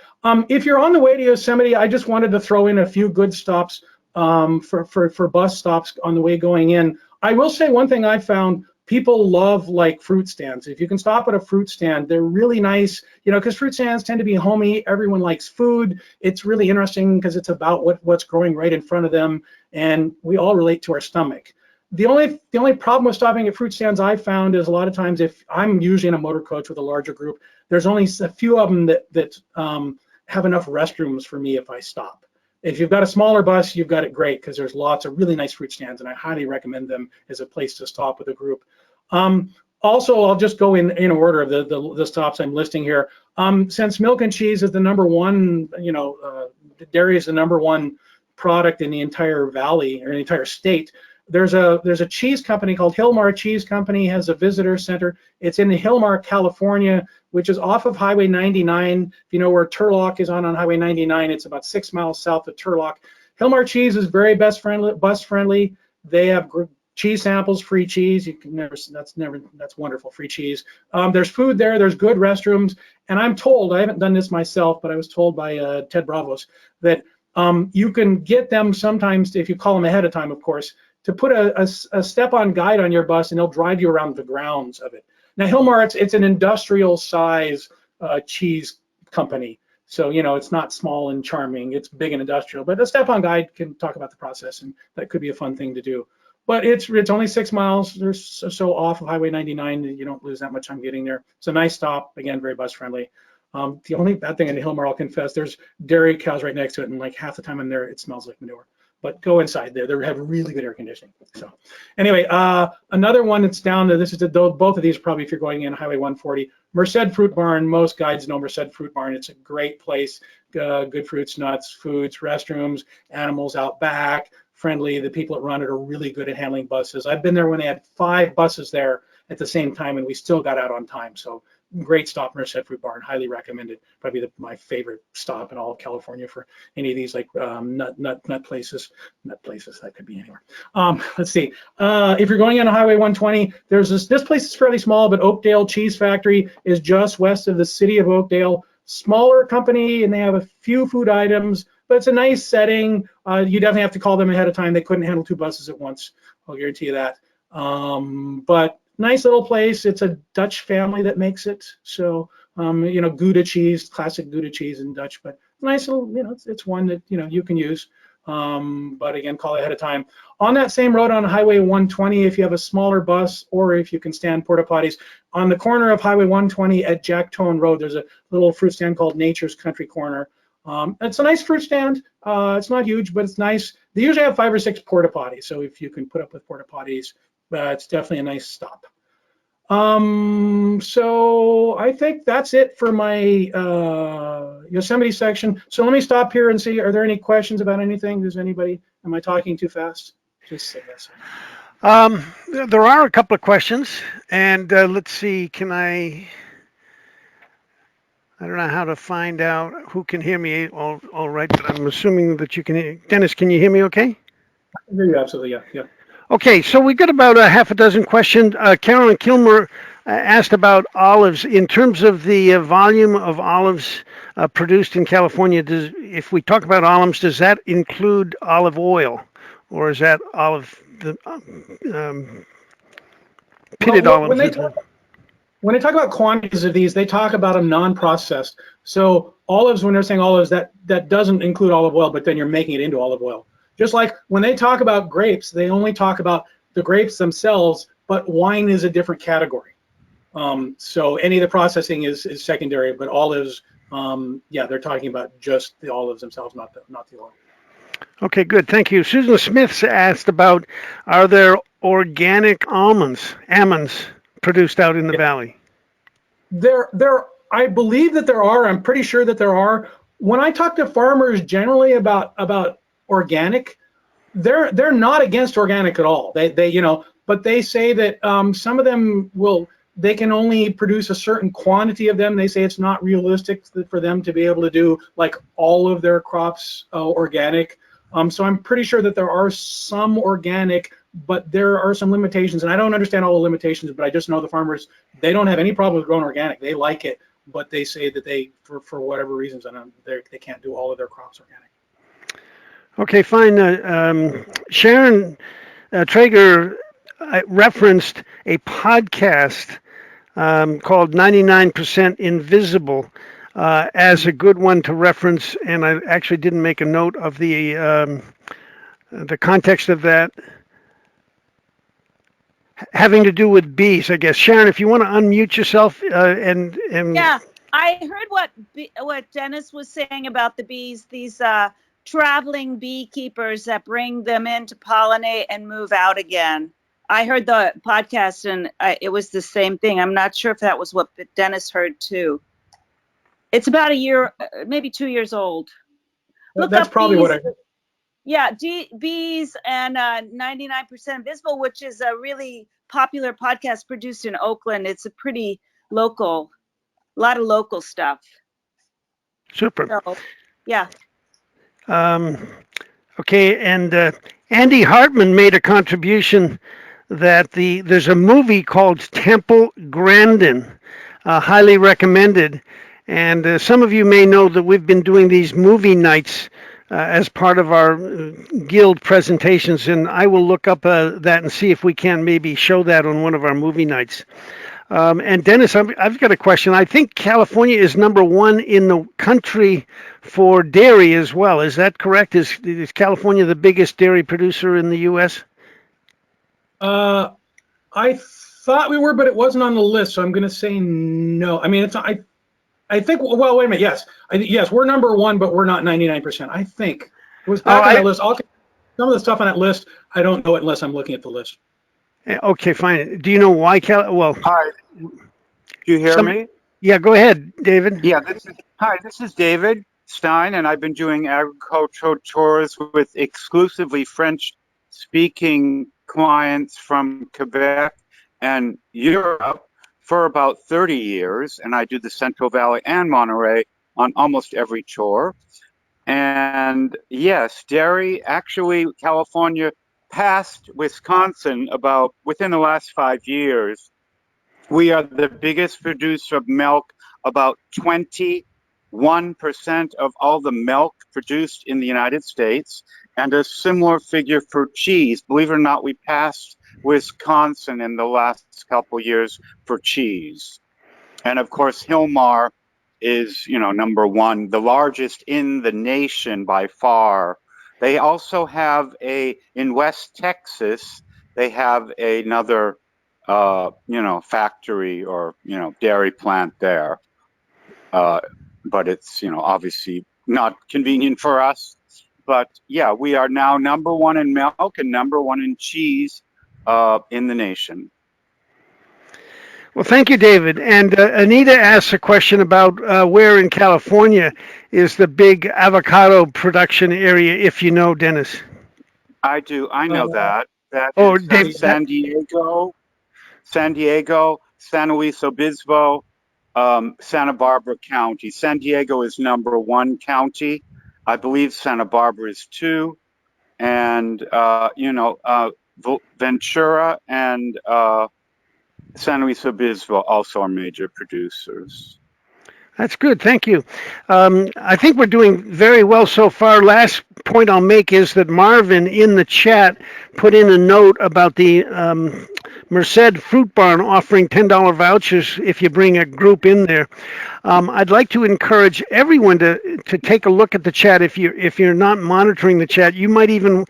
If you're on the way to Yosemite, I just wanted to throw in a few good stops for bus stops on the way going in. I will say one thing I found. People love like fruit stands. If you can stop at a fruit stand, they're really nice, because fruit stands tend to be homey. Everyone likes food. It's really interesting because it's about what's growing right in front of them, and we all relate to our stomach. The only problem with stopping at fruit stands I've found is a lot of times, if I'm usually in a motor coach with a larger group, there's only a few of them that have enough restrooms for me if I stop. If you've got a smaller bus, you've got it great because there's lots of really nice fruit stands, and I highly recommend them as a place to stop with a group. Also, I'll just go in order of the stops I'm listing here. Since milk and cheese is the #1, dairy is the #1 product in the entire valley or the entire state. There's a cheese company called Hillmar Cheese Company, has a visitor center. It's in the Hillmar, California, which is off of Highway 99. If you know where Turlock is on Highway 99, it's about 6 miles south of Turlock. Hillmar Cheese is very bus friendly. They have cheese samples, free cheese. You can that's wonderful, free cheese. There's food there. There's good restrooms, and I'm told, I haven't done this myself, but I was told by Ted Bravos that you can get them sometimes, if you call them ahead of time, of course, to put a step-on guide on your bus, and they'll drive you around the grounds of it. Now, Hillmar, it's an industrial size cheese company. So, it's not small and charming, it's big and industrial, but a step-on guide can talk about the process, and that could be a fun thing to do. But it's only 6 miles. They're so off of Highway 99 that you don't lose that much time getting there. It's a nice stop, again, very bus friendly. The only bad thing in Hillmar, I'll confess, there's dairy cows right next to it, and like half the time I'm there, it smells like manure. But go inside there. They have really good air conditioning. So anyway, another one that's down there, both of these probably if you're going in Highway 140, Merced Fruit Barn. Most guides know Merced Fruit Barn. It's a great place, good fruits, nuts, foods, restrooms, animals out back, friendly. The people that run it are really good at handling buses. I've been there when they had 5 buses there at the same time, and we still got out on time. So great stop, Merced Fruit Barn, highly recommended. Probably my favorite stop in all of California for any of these like nut places. Nut places, that could be anywhere. Let's see. If you're going on Highway 120, there's this place is fairly small, but Oakdale Cheese Factory is just west of the city of Oakdale. Smaller company, and they have a few food items, but it's a nice setting. You definitely have to call them ahead of time. They couldn't handle 2 buses at once. I'll guarantee you that. But nice little place. It's a Dutch family that makes it. So, Gouda cheese, classic Gouda cheese in Dutch, but nice little, it's one that, you can use. But again, call ahead of time. On that same road on Highway 120, if you have a smaller bus or if you can stand porta potties, on the corner of Highway 120 at Jack Tone Road, there's a little fruit stand called Nature's Country Corner. It's a nice fruit stand. It's not huge, but it's nice. They usually have 5 or 6 porta potties, so if you can put up with porta potties, it's definitely a nice stop. So I think that's it for my Yosemite section. So let me stop here and see, are there any questions about anything? Does anybody, am I talking too fast? Just say yes. There are a couple of questions, and let's see. I don't know how to find out who can hear me all right, but I'm assuming that you can hear. Dennis, can you hear me okay? I hear you absolutely, yeah, yeah. Okay, so we got about a half a dozen questions. Carolyn Kilmer asked about olives. In terms of the volume of olives produced in California, if we talk about olives, does that include olive oil, or is that pitted Well, olives? when they talk about quantities of these, they talk about them non-processed. So olives, when they're saying olives, that doesn't include olive oil, but then you're making it into olive oil. Just like when they talk about grapes, they only talk about the grapes themselves, but wine is a different category. So any of the processing is secondary, but olives, yeah, they're talking about just the olives themselves, not the oil. Okay, good. Thank you. Susan Smith asked about, are there organic almonds produced out in the valley? I believe that there are. I'm pretty sure that there are. When I talk to farmers generally about organic, they're not against organic at all. But they say that some of them they can only produce a certain quantity of them. They say it's not realistic for them to be able to do like all of their crops organic. So I'm pretty sure that there are some organic, but there are some limitations, and I don't understand all the limitations, but I just know the farmers, they don't have any problem with growing organic. They like it, but they say that they, for whatever reasons, they can't do all of their crops organic. Okay, fine. Sharon Traeger referenced a podcast called 99% Invisible as a good one to reference, and I actually didn't make a note of the context of that. Having to do with bees, I guess. Sharon, if you want to unmute yourself and yeah, I heard what Dennis was saying about the bees. These traveling beekeepers that bring them in to pollinate and move out again. I heard the podcast and it was the same thing. I'm not sure if that was what Dennis heard too. It's about a year, maybe 2 years old. Look, that's probably bees. what I heard. Yeah, bees and 99% Invisible, which is a really popular podcast produced in Oakland. It's a pretty local, a lot of local stuff. Super. So, yeah. Okay, and Andy Hartman made a contribution that there's a movie called Temple Grandin, highly recommended. And some of you may know that we've been doing these movie nights as part of our guild presentations, and I will look up that and see if we can maybe show that on one of our movie nights. And Dennis, I've got a question. I think California is #1 in the country for dairy as well. Is that correct? Is California the biggest dairy producer in the U.S.? I thought we were, but it wasn't on the list, so I'm going to say no. I mean, it's I think. Well, wait a minute. Yes, yes, we're #1, but we're not 99%. I think it was back on that list. Some of the stuff on that list, I don't know it unless I'm looking at the list. Okay, fine. Do you know why Well, hi. Do you hear me? Yeah, go ahead, David. Yeah. This is David Stein, and I've been doing agricultural tours with exclusively French-speaking clients from Quebec and Europe for about 30 years, and I do the Central Valley and Monterey on almost every tour. And yes, dairy, actually, California passed Wisconsin within the last 5 years. We are the biggest producer of milk, about 21% of all the milk produced in the United States, and a similar figure for cheese. Believe it or not, we passed Wisconsin in the last couple years for cheese. And of course, Hilmar is, #1, the largest in the nation by far. They also have in West Texas, they have another, factory or, dairy plant there. But it's, obviously not convenient for us. But yeah, we are now #1 in milk and #1 in cheese in the nation. Well, thank you, David. And Anita asks a question about where in California is the big avocado production area, if you know, Dennis. I do. I know that. That Oh, is David, San Diego, San Luis Obispo, Santa Barbara County. San Diego is #1 county. I believe Santa Barbara is 2. And, Ventura and San Luis Obispo also are major producers. that's good. Thank you. I think we're doing very well so far. Last point I'll make is that Marvin in the chat put in a note about the Merced Fruit Barn offering $10 vouchers if you bring a group in there. I'd like to encourage everyone to take a look at the chat. If you're not monitoring the chat, you might even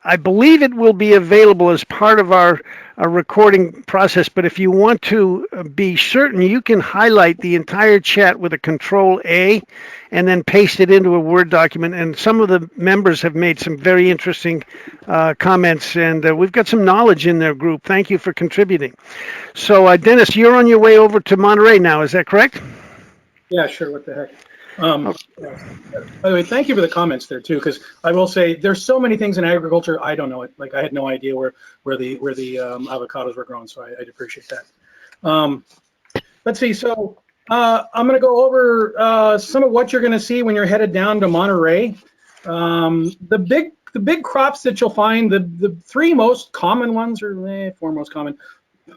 I believe it will be available as part of our recording process. But if you want to be certain, you can highlight the entire chat with a Control A, and then paste it into a Word document. And some of the members have made some very interesting comments, and we've got some knowledge in their group. Thank you for contributing. So, Dennis, you're on your way over to Monterey now. Is that correct? Yeah, sure. What the heck? By the way, thank you for the comments there too, because I will say there's so many things in agriculture I don't know it. Like I had no idea where the avocados were grown, so I'd appreciate that. Let's see. So I'm going to go over some of what you're going to see when you're headed down to Monterey. The big crops that you'll find, the 3 most common ones, or 4 most common.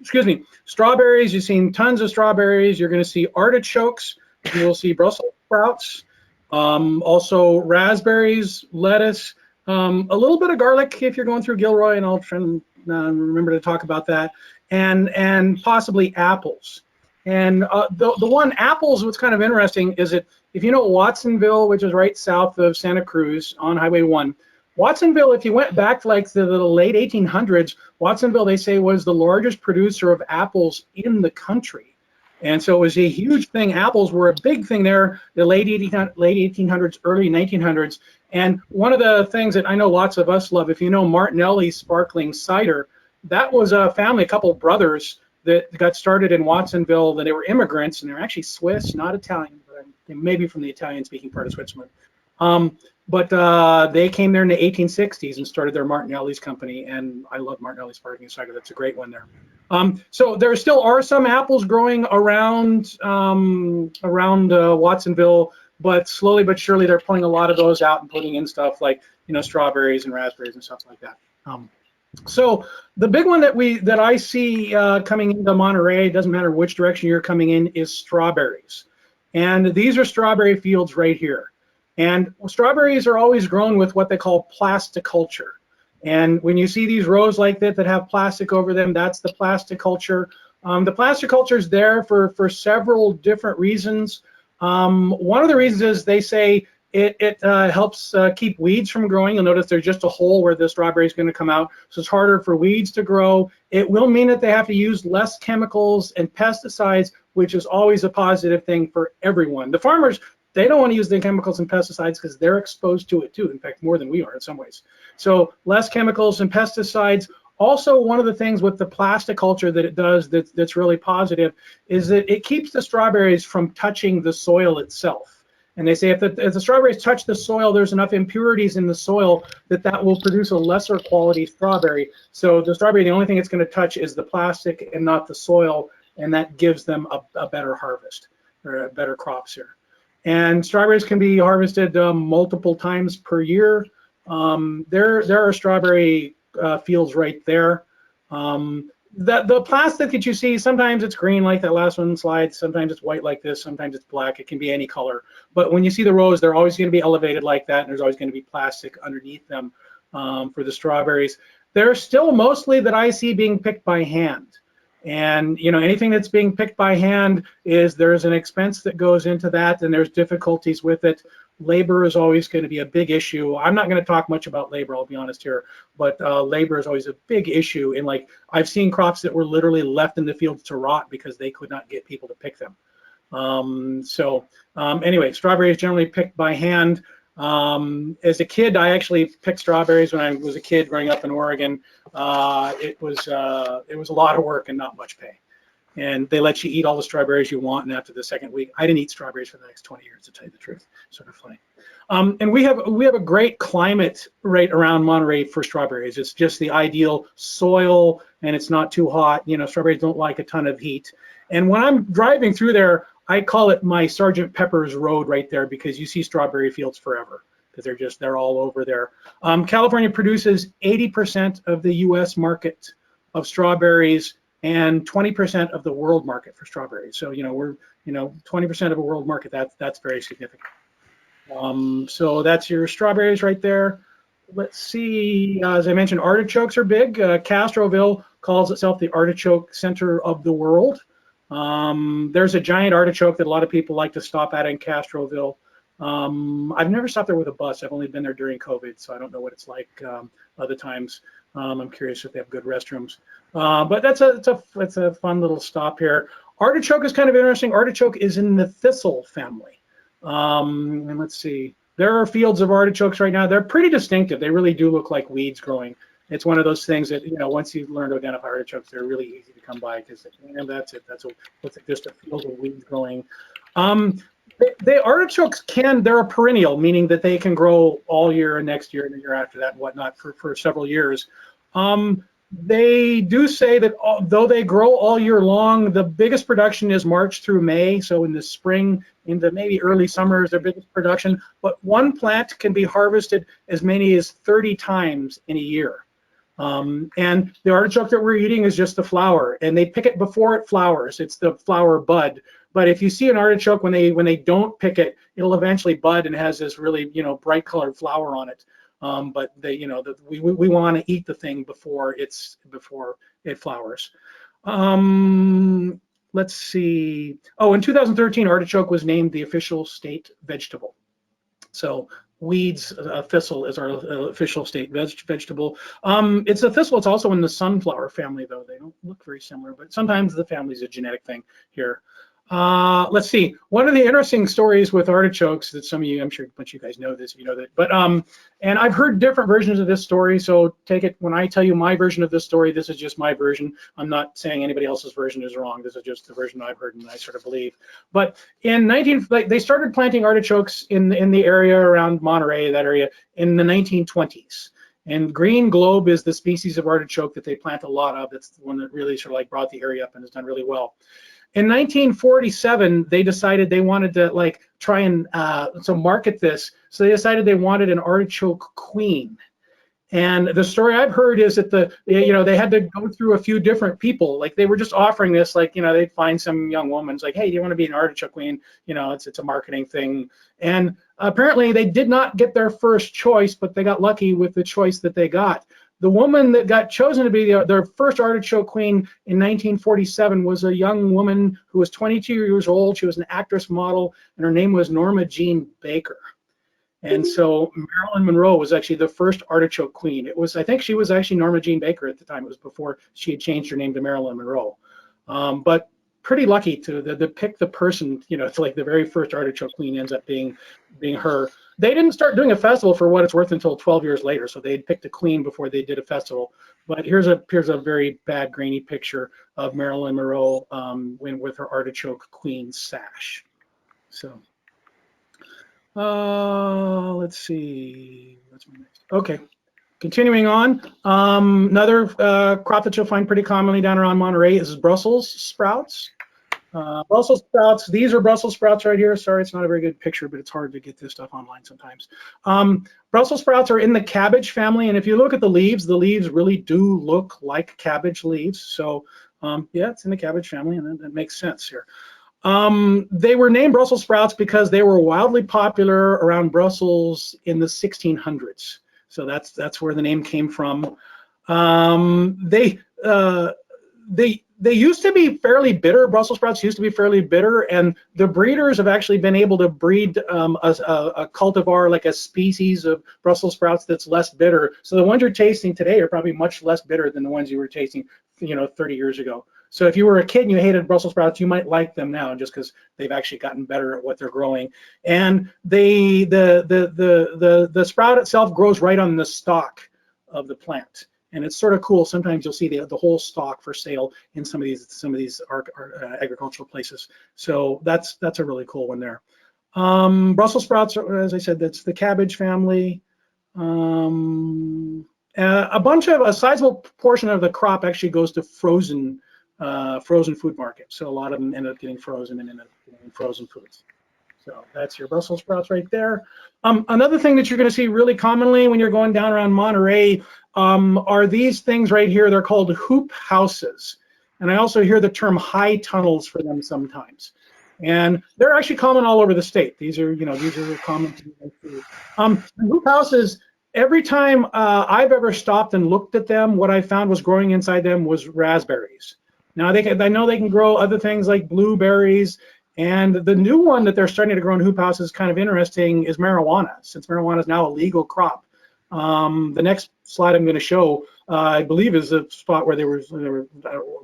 Excuse me. Strawberries. You've seen tons of strawberries. You're going to see artichokes. You'll see Brussels sprouts, also raspberries, lettuce, a little bit of garlic if you're going through Gilroy, and I'll try and remember to talk about that, and possibly apples. And the one apples, what's kind of interesting is that if you know Watsonville, which is right south of Santa Cruz on Highway 1, Watsonville, if you went back to like the late 1800s, Watsonville, they say, was the largest producer of apples in the country. And so it was a huge thing. Apples were a big thing there, the late 1800s, early 1900s. And one of the things that I know lots of us love, if you know Martinelli sparkling cider, that was a family, a couple of brothers that got started in Watsonville. That they were immigrants, and they're actually Swiss, not Italian, but maybe from the Italian-speaking part of Switzerland. But they came there in the 1860s and started their Martinelli's company, and I love Martinelli sparkling cider. That's a great one there. So there still are some apples growing around Watsonville, but slowly but surely they're pulling a lot of those out and putting in stuff like strawberries and raspberries and stuff like that. So the big one that I see coming into Monterey, doesn't matter which direction you're coming in, is strawberries, and these are strawberry fields right here. And strawberries are always grown with what they call plasticulture. And when you see these rows like that have plastic over them, that's the plasticulture. The plasticulture is there for several different reasons. One of the reasons is they say it helps keep weeds from growing. You'll notice there's just a hole where the strawberry is going to come out, so it's harder for weeds to grow. It will mean that they have to use less chemicals and pesticides, which is always a positive thing for everyone. The farmers, they don't want to use the chemicals and pesticides because they're exposed to it too. In fact, more than we are in some ways. So less chemicals and pesticides. Also, one of the things with the plasticulture that it does that's really positive is that it keeps the strawberries from touching the soil itself. And they say if the strawberries touch the soil, there's enough impurities in the soil that will produce a lesser quality strawberry. So the strawberry, the only thing it's going to touch is the plastic and not the soil, and that gives them a better harvest or better crops here. And strawberries can be harvested multiple times per year. There are strawberry fields right there. The plastic that you see, sometimes it's green like that last one slide, sometimes it's white like this, sometimes it's black. It can be any color. But when you see the rows, they're always going to be elevated like that, and there's always going to be plastic underneath them for the strawberries. They're still mostly that I see being picked by hand. And anything that's being picked by hand there's an expense that goes into that, and there's difficulties with it. Labor is always going to be a big issue. I'm not going to talk much about labor, I'll be honest here, but labor is always a big issue. And I've seen crops that were literally left in the fields to rot because they could not get people to pick them. Anyway, strawberries generally picked by hand. As a kid, I actually picked strawberries when I was a kid growing up in Oregon. It was a lot of work and not much pay. And they let you eat all the strawberries you want, and after the second week, I didn't eat strawberries for the next 20 years, to tell you the truth. Sort of funny. And we have a great climate right around Monterey for strawberries. It's just the ideal soil, and it's not too hot. You know, strawberries don't like a ton of heat. And when I'm driving through there, I call it my Sergeant Pepper's Road right there, because you see strawberry fields forever, because they're all over there. California produces 80% of the U.S. market of strawberries and 20% of the world market for strawberries. So, you know, we're, 20% of a world market. That's very significant. So that's your strawberries right there. Let's see, as I mentioned, artichokes are big. Castroville calls itself the artichoke center of the world. There's a giant artichoke that a lot of people like to stop at in Castroville. I've never stopped there with a bus. I've only been there during COVID, so I don't know what it's like other times. I'm curious if they have good restrooms. But it's a fun little stop here. Artichoke is kind of interesting. Artichoke is in the thistle family. And let's see. There are fields of artichokes right now. They're pretty distinctive. They really do look like weeds growing. It's one of those things that, once you learn to identify artichokes, they're really easy to come by, because that's it. Looks like just a field of weeds growing. The artichokes they're a perennial, meaning that they can grow all year and next year and the year after that and whatnot for several years. They do say that though they grow all year long, the biggest production is March through May. So in the spring, into maybe early summer is their biggest production. But one plant can be harvested as many as 30 times in a year. And the artichoke that we're eating is just the flower, and they pick it before it flowers. It's the flower bud. But if you see an artichoke when they don't pick it, it'll eventually bud and has this really bright colored flower on it. But we want to eat the thing before it flowers. Let's see. Oh, in 2013, artichoke was named the official state vegetable. So weeds, thistle is our official state vegetable. It's a thistle. It's also in the sunflower family, though. They don't look very similar, but sometimes the family is a genetic thing here. Let's see. One of the interesting stories with artichokes that some of you, I'm sure a bunch of you guys know this, you know that, but and I've heard different versions of this story, so take it when I tell you my version of this story. This is just my version. I'm not saying anybody else's version is wrong. This is just the version I've heard and I sort of believe. But in they started planting artichokes in the area around Monterey, that area, in the 1920s. And green globe is the species of artichoke that they plant a lot of. It's the one that really sort of like brought the area up and has done really well. In 1947, they decided they wanted to try and market this. So they decided they wanted an artichoke queen. And the story I've heard is that they had to go through a few different people. Like they were just offering this, they'd find some young woman's like, hey, do you want to be an artichoke queen? It's a marketing thing. And apparently they did not get their first choice, but they got lucky with the choice that they got. The woman that got chosen to be their first artichoke queen in 1947 was a young woman who was 22 years old. She was an actress model, and her name was Norma Jean Baker. And so Marilyn Monroe was actually the first artichoke queen. I think she was actually Norma Jean Baker at the time. It was before she had changed her name to Marilyn Monroe. But pretty lucky to pick the person, it's like the very first artichoke queen ends up being her. They didn't start doing a festival, for what it's worth, until 12 years later. So they'd picked a queen before they did a festival. But here's a very bad grainy picture of Marilyn Monroe with her artichoke queen sash. So let's see. What's my next? Okay. Continuing on, another crop that you'll find pretty commonly down around Monterey is Brussels sprouts. Brussels sprouts, these are Brussels sprouts right here. Sorry, it's not a very good picture, but it's hard to get this stuff online sometimes. Brussels sprouts are in the cabbage family, and if you look at the leaves really do look like cabbage leaves. So yeah, it's in the cabbage family, and that makes sense here. They were named Brussels sprouts because they were wildly popular around Brussels in the 1600s. So that's where the name came from. They used to be fairly bitter. Brussels sprouts used to be fairly bitter, and the breeders have actually been able to breed a cultivar, like a species of Brussels sprouts that's less bitter. So the ones you're tasting today are probably much less bitter than the ones you were tasting, 30 years ago. So if you were a kid and you hated Brussels sprouts, you might like them now just because they've actually gotten better at what they're growing. And the sprout itself grows right on the stalk of the plant. And it's sort of cool. Sometimes you'll see the whole stalk for sale in some of these agricultural places. So that's a really cool one there. Brussels sprouts, as I said, that's the cabbage family. A sizable portion of the crop actually goes to frozen food markets. So a lot of them end up getting frozen and end up getting frozen foods. So that's your Brussels sprouts right there. Another thing that you're going to see really commonly when you're going down around Monterey are these things right here. They're called hoop houses. And I also hear the term high tunnels for them sometimes. And they're actually common all over the state. These are common. Hoop houses, every time I've ever stopped and looked at them, what I found was growing inside them was raspberries. Now I know they can grow other things like blueberries, and the new one that they're starting to grow in hoop houses is kind of interesting is marijuana, since marijuana is now a legal crop. The next slide I'm going to show, I believe, is a spot where they were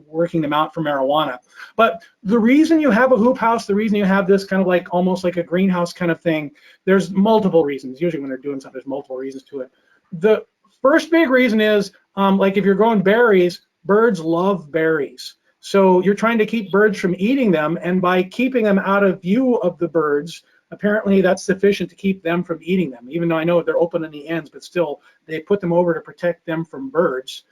working them out for marijuana. But the reason you have a hoop house, the reason you have this kind of like almost like a greenhouse kind of thing, there's multiple reasons. Usually when they're doing something, there's multiple reasons to it. The first big reason is like if you're growing berries, birds love berries. So you're trying to keep birds from eating them, and by keeping them out of view of the birds, apparently that's sufficient to keep them from eating them, even though I know they're open in the ends, but still they put them over to protect them from birds.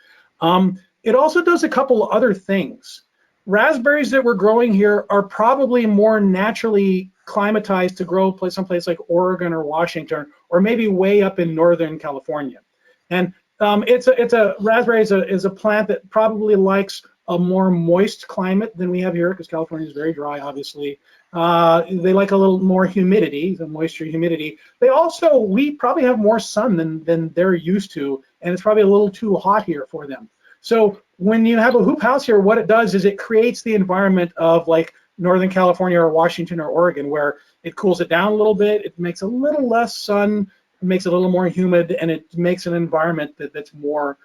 It also does a couple other things. Raspberries that we're growing here are probably more naturally climatized to grow someplace like Oregon or Washington, or maybe way up in Northern California. And raspberry is a plant that probably likes a more moist climate than we have here, because California is very dry, obviously. They like a little more humidity, the moisture, humidity. We probably have more sun than they're used to, and it's probably a little too hot here for them. So when you have a hoop house here, what it does is it creates the environment of like Northern California or Washington or Oregon, where it cools it down a little bit, it makes a little less sun, it makes it a little more humid, and it makes an environment that's more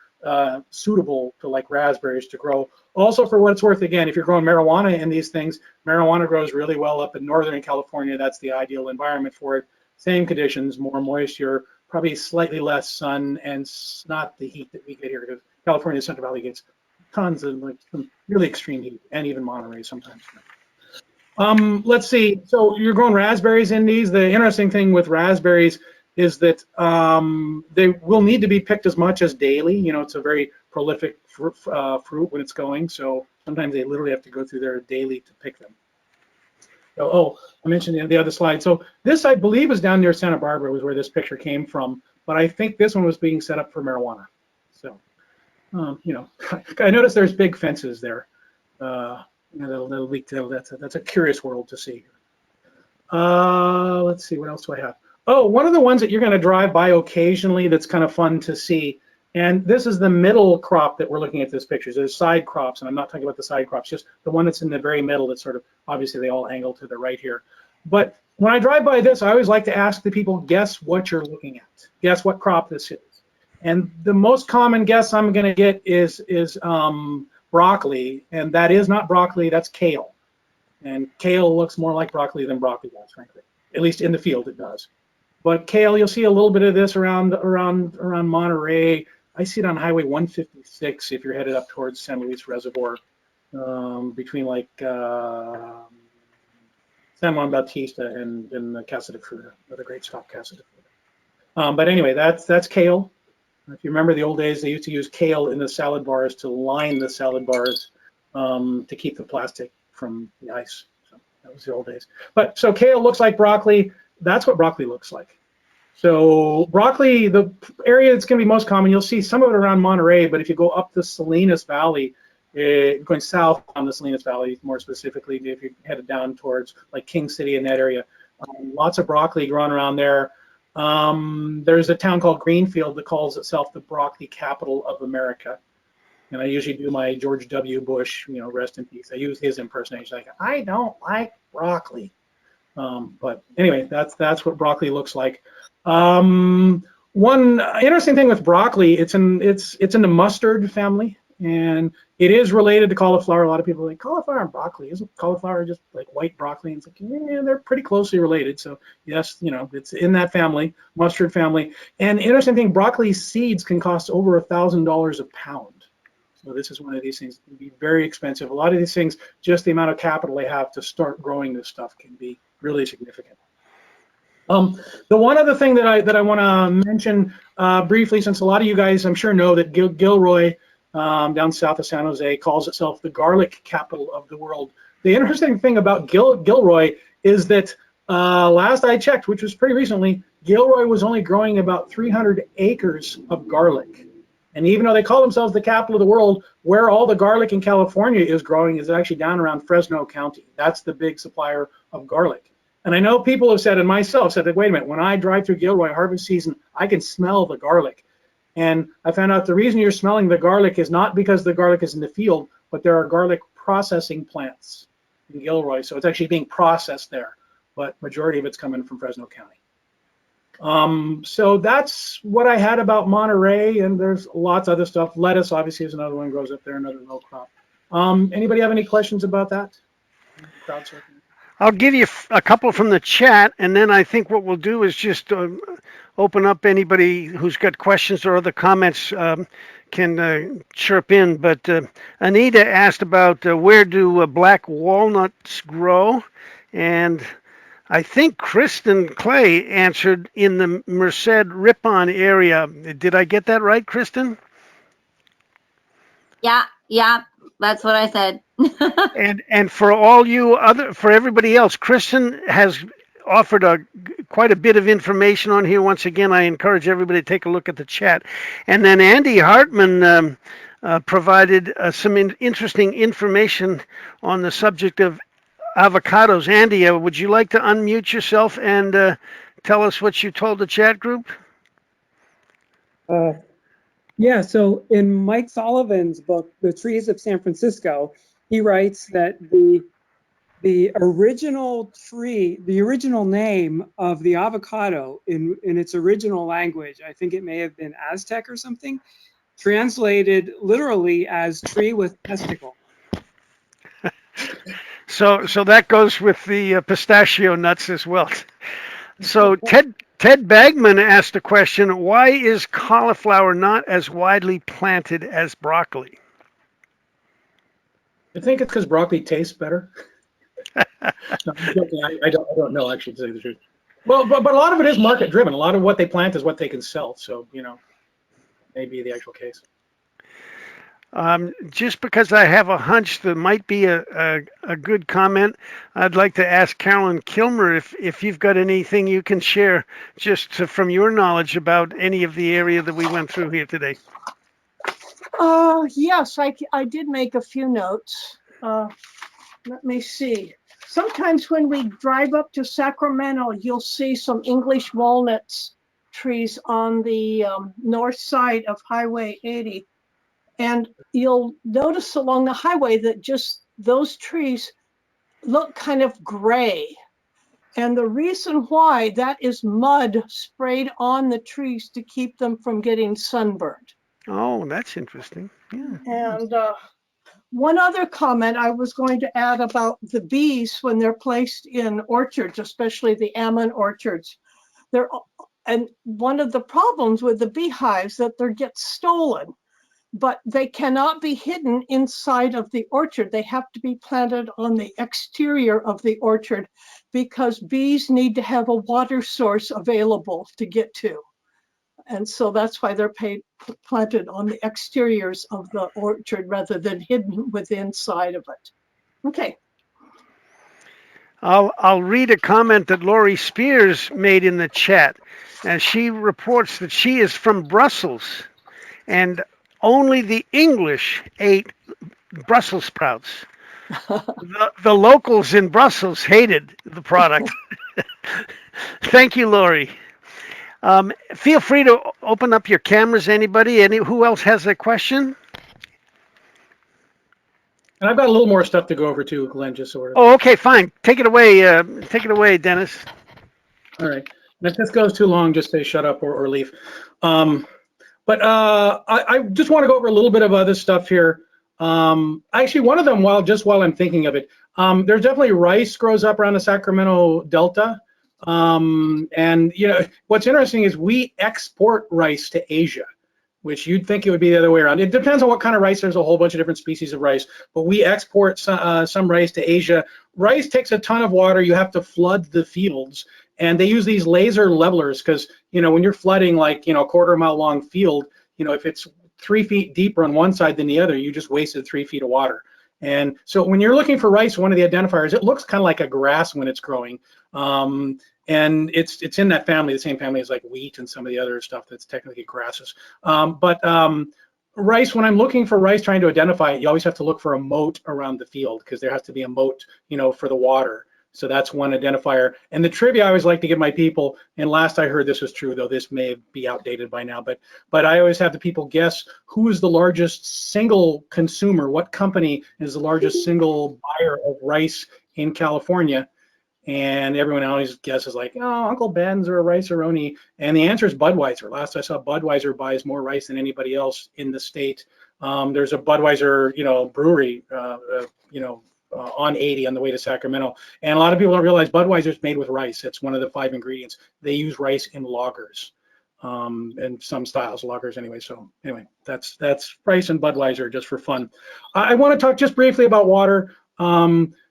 suitable to like raspberries to grow. Also, for what it's worth, again, if you're growing marijuana in these things, marijuana grows really well up in Northern California. That's the ideal environment for it. Same conditions, more moisture, probably slightly less sun, and not the heat that we get here, because California, Central Valley gets tons of like some really extreme heat, and even Monterey sometimes. Let's see. So you're growing raspberries in these. The interesting thing with raspberries is that they will need to be picked as much as daily. You know, it's a very prolific fruit when it's going, so sometimes they literally have to go through there daily to pick them. So, I mentioned the other slide. So this, I believe, is down near Santa Barbara, was where this picture came from, but I think this one was being set up for marijuana. So, you know, I noticed there's big fences there. That'll leak. That's a curious world to see. Let's see, what else do I have? Oh, one of the ones that you're going to drive by occasionally that's kind of fun to see, and this is the middle crop that we're looking at this picture. There's side crops, and I'm not talking about the side crops, just the one that's in the very middle that's sort of, obviously they all angle to the right here. But when I drive by this, I always like to ask the people, guess what you're looking at. Guess what crop this is. And the most common guess I'm going to get is broccoli, and that is not broccoli, that's kale. And kale looks more like broccoli than broccoli does, frankly. At least in the field it does. But kale, you'll see a little bit of this around Monterey. I see it on Highway 156 if you're headed up towards San Luis Reservoir, between like San Juan Bautista and the Casa de Fruta, the great stop Casa de Fruta. But anyway, that's kale. If you remember the old days, they used to use kale in the salad bars to line the salad bars to keep the plastic from the ice. So that was the old days. But so kale looks like broccoli. That's what broccoli looks like. So broccoli, the area that's going to be most common, you'll see some of it around Monterey, but if you go up the Salinas Valley, going south on the Salinas Valley, more specifically, if you're headed down towards like King City in that area, lots of broccoli growing around there. There's a town called Greenfield that calls itself the broccoli capital of America. And I usually do my George W. Bush, you know, rest in peace. I use his impersonation. Like, I don't like broccoli. But anyway, that's what broccoli looks like. One interesting thing with broccoli, it's in the mustard family. And it is related to cauliflower. A lot of people are like, cauliflower and broccoli. Isn't cauliflower just like white broccoli? And it's like, yeah, they're pretty closely related. So yes, it's in that family, mustard family. And interesting thing, broccoli seeds can cost over $1,000 a pound. So this is one of these things that can be very expensive. A lot of these things, just the amount of capital they have to start growing this stuff can be really significant. The one other thing that I want to mention briefly, since a lot of you guys, I'm sure, know that Gilroy, down south of San Jose, calls itself the garlic capital of the world. The interesting thing about Gilroy is that last I checked, which was pretty recently, Gilroy was only growing about 300 acres of garlic. And even though they call themselves the capital of the world, where all the garlic in California is growing is actually down around Fresno County. That's the big supplier of garlic. And I know people have said, and myself said, that wait a minute, when I drive through Gilroy harvest season, I can smell the garlic. And I found out the reason you're smelling the garlic is not because the garlic is in the field, but there are garlic processing plants in Gilroy. So it's actually being processed there, but majority of it's coming from Fresno County. So that's what I had about Monterey, and there's lots of other stuff. Lettuce obviously is another one, grows up there, another row crop. Anybody have any questions about that? Crowdsourcing. I'll give you a couple from the chat, and then I think what we'll do is just open up. Anybody who's got questions or other comments can chirp in. But Anita asked about where do black walnuts grow, and I think Kristen Clay answered in the Merced Ripon area. Did I get that right, Kristen? Yeah, that's what I said. And for all you for everybody else, Kristen has offered quite a bit of information on here. Once again, I encourage everybody to take a look at the chat. And then Andy Hartman provided some interesting information on the subject of avocados. Andy, would you like to unmute yourself and tell us what you told the chat group? Yeah, so in Mike Sullivan's book, The Trees of San Francisco, he writes that the original tree, the original name of the avocado in its original language, I think it may have been Aztec or something, translated literally as tree with testicle. So that goes with the pistachio nuts as well. So Ted Bagman asked a question: why is cauliflower not as widely planted as broccoli? I think it's because broccoli tastes better. No, I'm joking. I don't know, actually, to say the truth. Well, but a lot of it is market driven. A lot of what they plant is what they can sell. So, maybe the actual case. Just because I have a hunch that might be a good comment, I'd like to ask Carolyn Kilmer if you've got anything you can share just from your knowledge about any of the area that we went through here today. Yes, I did make a few notes. Let me see. Sometimes when we drive up to Sacramento, you'll see some English walnuts trees on the north side of Highway 80. And you'll notice along the highway that just those trees look kind of gray. And the reason why, that is mud sprayed on the trees to keep them from getting sunburned. Oh, that's interesting. Yeah. And one other comment I was going to add about the bees when they're placed in orchards, especially the almond orchards. And one of the problems with the beehives that they get stolen, but they cannot be hidden inside of the orchard. They have to be planted on the exterior of the orchard because bees need to have a water source available to get to. And so that's why they're planted on the exteriors of the orchard rather than hidden within inside of it. Okay. I'll read a comment that Lori Spears made in the chat. And she reports that she is from Brussels, and only the English ate Brussels sprouts. The locals in Brussels hated the product. Thank you, Lori. Feel free to open up your cameras. Anybody? Who else has a question? And I've got a little more stuff to go over too, Glenn, just sort of. Oh, okay, fine. Take it away. Take it away, Dennis. All right. And if this goes too long, just say shut up or leave. But I just want to go over a little bit of other stuff here. Actually, one of them, while I'm thinking of it, there's definitely rice grows up around the Sacramento Delta. And you know, what's interesting is we export rice to Asia, which you'd think it would be the other way around. It depends on what kind of rice. There's a whole bunch of different species of rice, but we export some rice to Asia. Rice takes a ton of water. You have to flood the fields, and they use these laser levelers because, you know, when you're flooding like, you know, a quarter-mile long field, you know, if it's 3 feet deeper on one side than the other, you just wasted 3 feet of water. And so when you're looking for rice, one of the identifiers, it looks kind of like a grass when it's growing. And it's in that family, the same family as like wheat and some of the other stuff that's technically grasses. Rice, when I'm looking for rice, trying to identify it, you always have to look for a moat around the field because there has to be a moat, you know, for the water. So that's one identifier. And the trivia I always like to give my people, and last I heard this was true, though this may be outdated by now, but I always have the people guess who is the largest single consumer, what company is the largest single buyer of rice in California. And everyone always guesses like, oh, Uncle Ben's or a Rice-A-Roni. And the answer is Budweiser. Last I saw, Budweiser buys more rice than anybody else in the state. There's a Budweiser, you know, brewery, on 80 on the way to Sacramento. And a lot of people don't realize Budweiser is made with rice. It's one of the 5 ingredients. They use rice in lagers, and some styles, lagers anyway. So anyway, that's rice and Budweiser just for fun. I want to talk just briefly about water.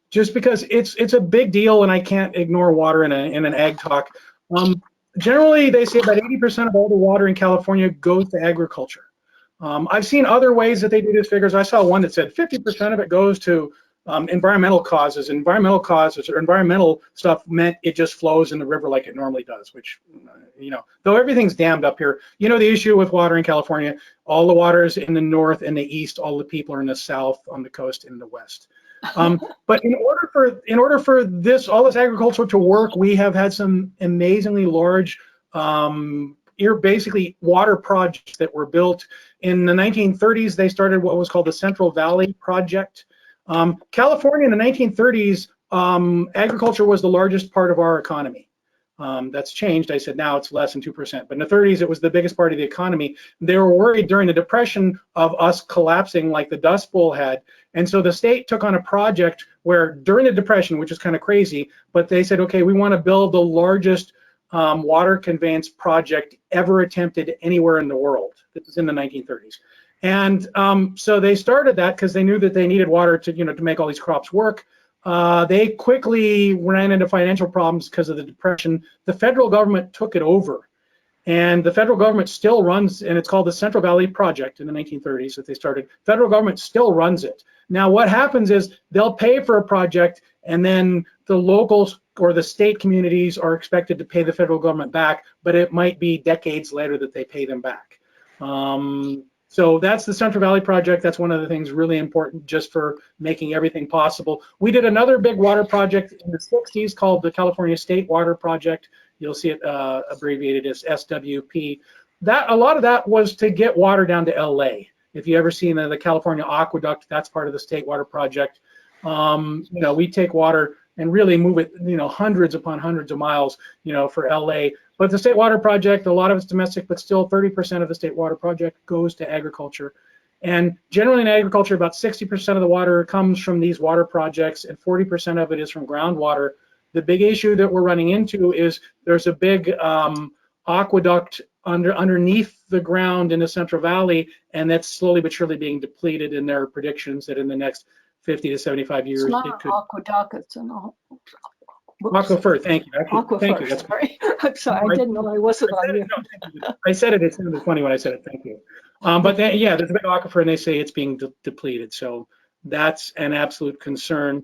Just because it's a big deal and I can't ignore water in an ag talk. Generally, they say about 80% of all the water in California goes to agriculture. I've seen other ways that they do these figures. I saw one that said 50% of it goes to environmental causes. Environmental causes or environmental stuff meant it just flows in the river like it normally does, which, you know, though everything's dammed up here. You know, the issue with water in California, all the water is in the north and the east, all the people are in the south, on the coast, in the west. But in order for this, all this agriculture to work, we have had some amazingly large, basically water projects that were built. In the 1930s, they started what was called the Central Valley Project. California in the 1930s, agriculture was the largest part of our economy. That's changed. I said now it's less than 2%, but in the 30s it was the biggest part of the economy. They were worried during the Depression of us collapsing like the Dust Bowl had, and so the state took on a project where during the Depression, which is kind of crazy, but they said, okay, we want to build the largest water conveyance project ever attempted anywhere in the world. This is in the 1930s. And so they started that because they knew that they needed water to, you know, to make all these crops work. They quickly ran into financial problems because of the Depression. The federal government took it over, and the federal government still runs, and it's called the Central Valley Project in the 1930s that they started. Federal government still runs it. Now what happens is they'll pay for a project, and then the locals or the state communities are expected to pay the federal government back, but it might be decades later that they pay them back. So that's the Central Valley Project. That's one of the things really important just for making everything possible. We did another big water project in the 60s called the California State Water Project. You'll see it abbreviated as SWP. A lot of that was to get water down to LA. If you ever seen the California Aqueduct, that's part of the State Water Project. You know, we take water and really move it, you know, hundreds upon hundreds of miles, you know, for LA. But the State Water Project, a lot of it's domestic, but still 30% of the State Water Project goes to agriculture. And generally in agriculture, about 60% of the water comes from these water projects and 40% of it is from groundwater. The big issue that we're running into is there's a big aqueduct underneath the ground in the Central Valley, and that's slowly but surely being depleted, and there are predictions that in the next 50 to 75 years, It's not it an could. aqueduct, it's an Aquifer, thank you. aquifer. Thank you. That's, Sorry. I'm sorry, I didn't know I wasn't on you. I said it. It sounded funny when I said it. Thank you. But then, yeah, there's a big aquifer, and they say it's being depleted. So that's an absolute concern.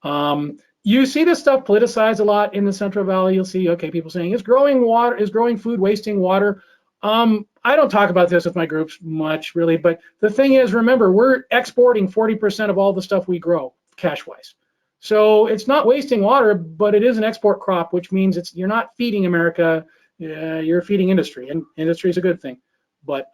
You see this stuff politicized a lot in the Central Valley. You'll see, okay, people saying, is growing food wasting water? I don't talk about this with my groups much, really. But the thing is, remember, we're exporting 40% of all the stuff we grow, cash-wise. So it's not wasting water, but it is an export crop, which means you're not feeding America, you're feeding industry, and industry is a good thing. But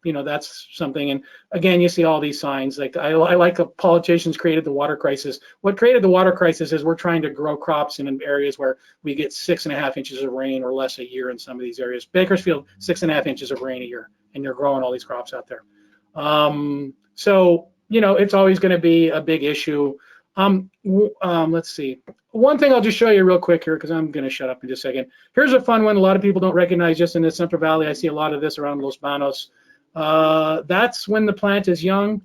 you know, that's something. And again, you see all these signs. Like I like the politicians created the water crisis. What created the water crisis is we're trying to grow crops in areas where we get 6.5 inches of rain or less a year in some of these areas. Bakersfield, 6.5 inches of rain a year. and you're growing all these crops out there. So, you know, it's always going to be a big issue. Let's see. One thing I'll just show you real quick here, because I'm going to shut up in just a second. Here's a fun one a lot of people don't recognize just in the Central Valley. I see a lot of this around Los Banos. That's when the plant is young.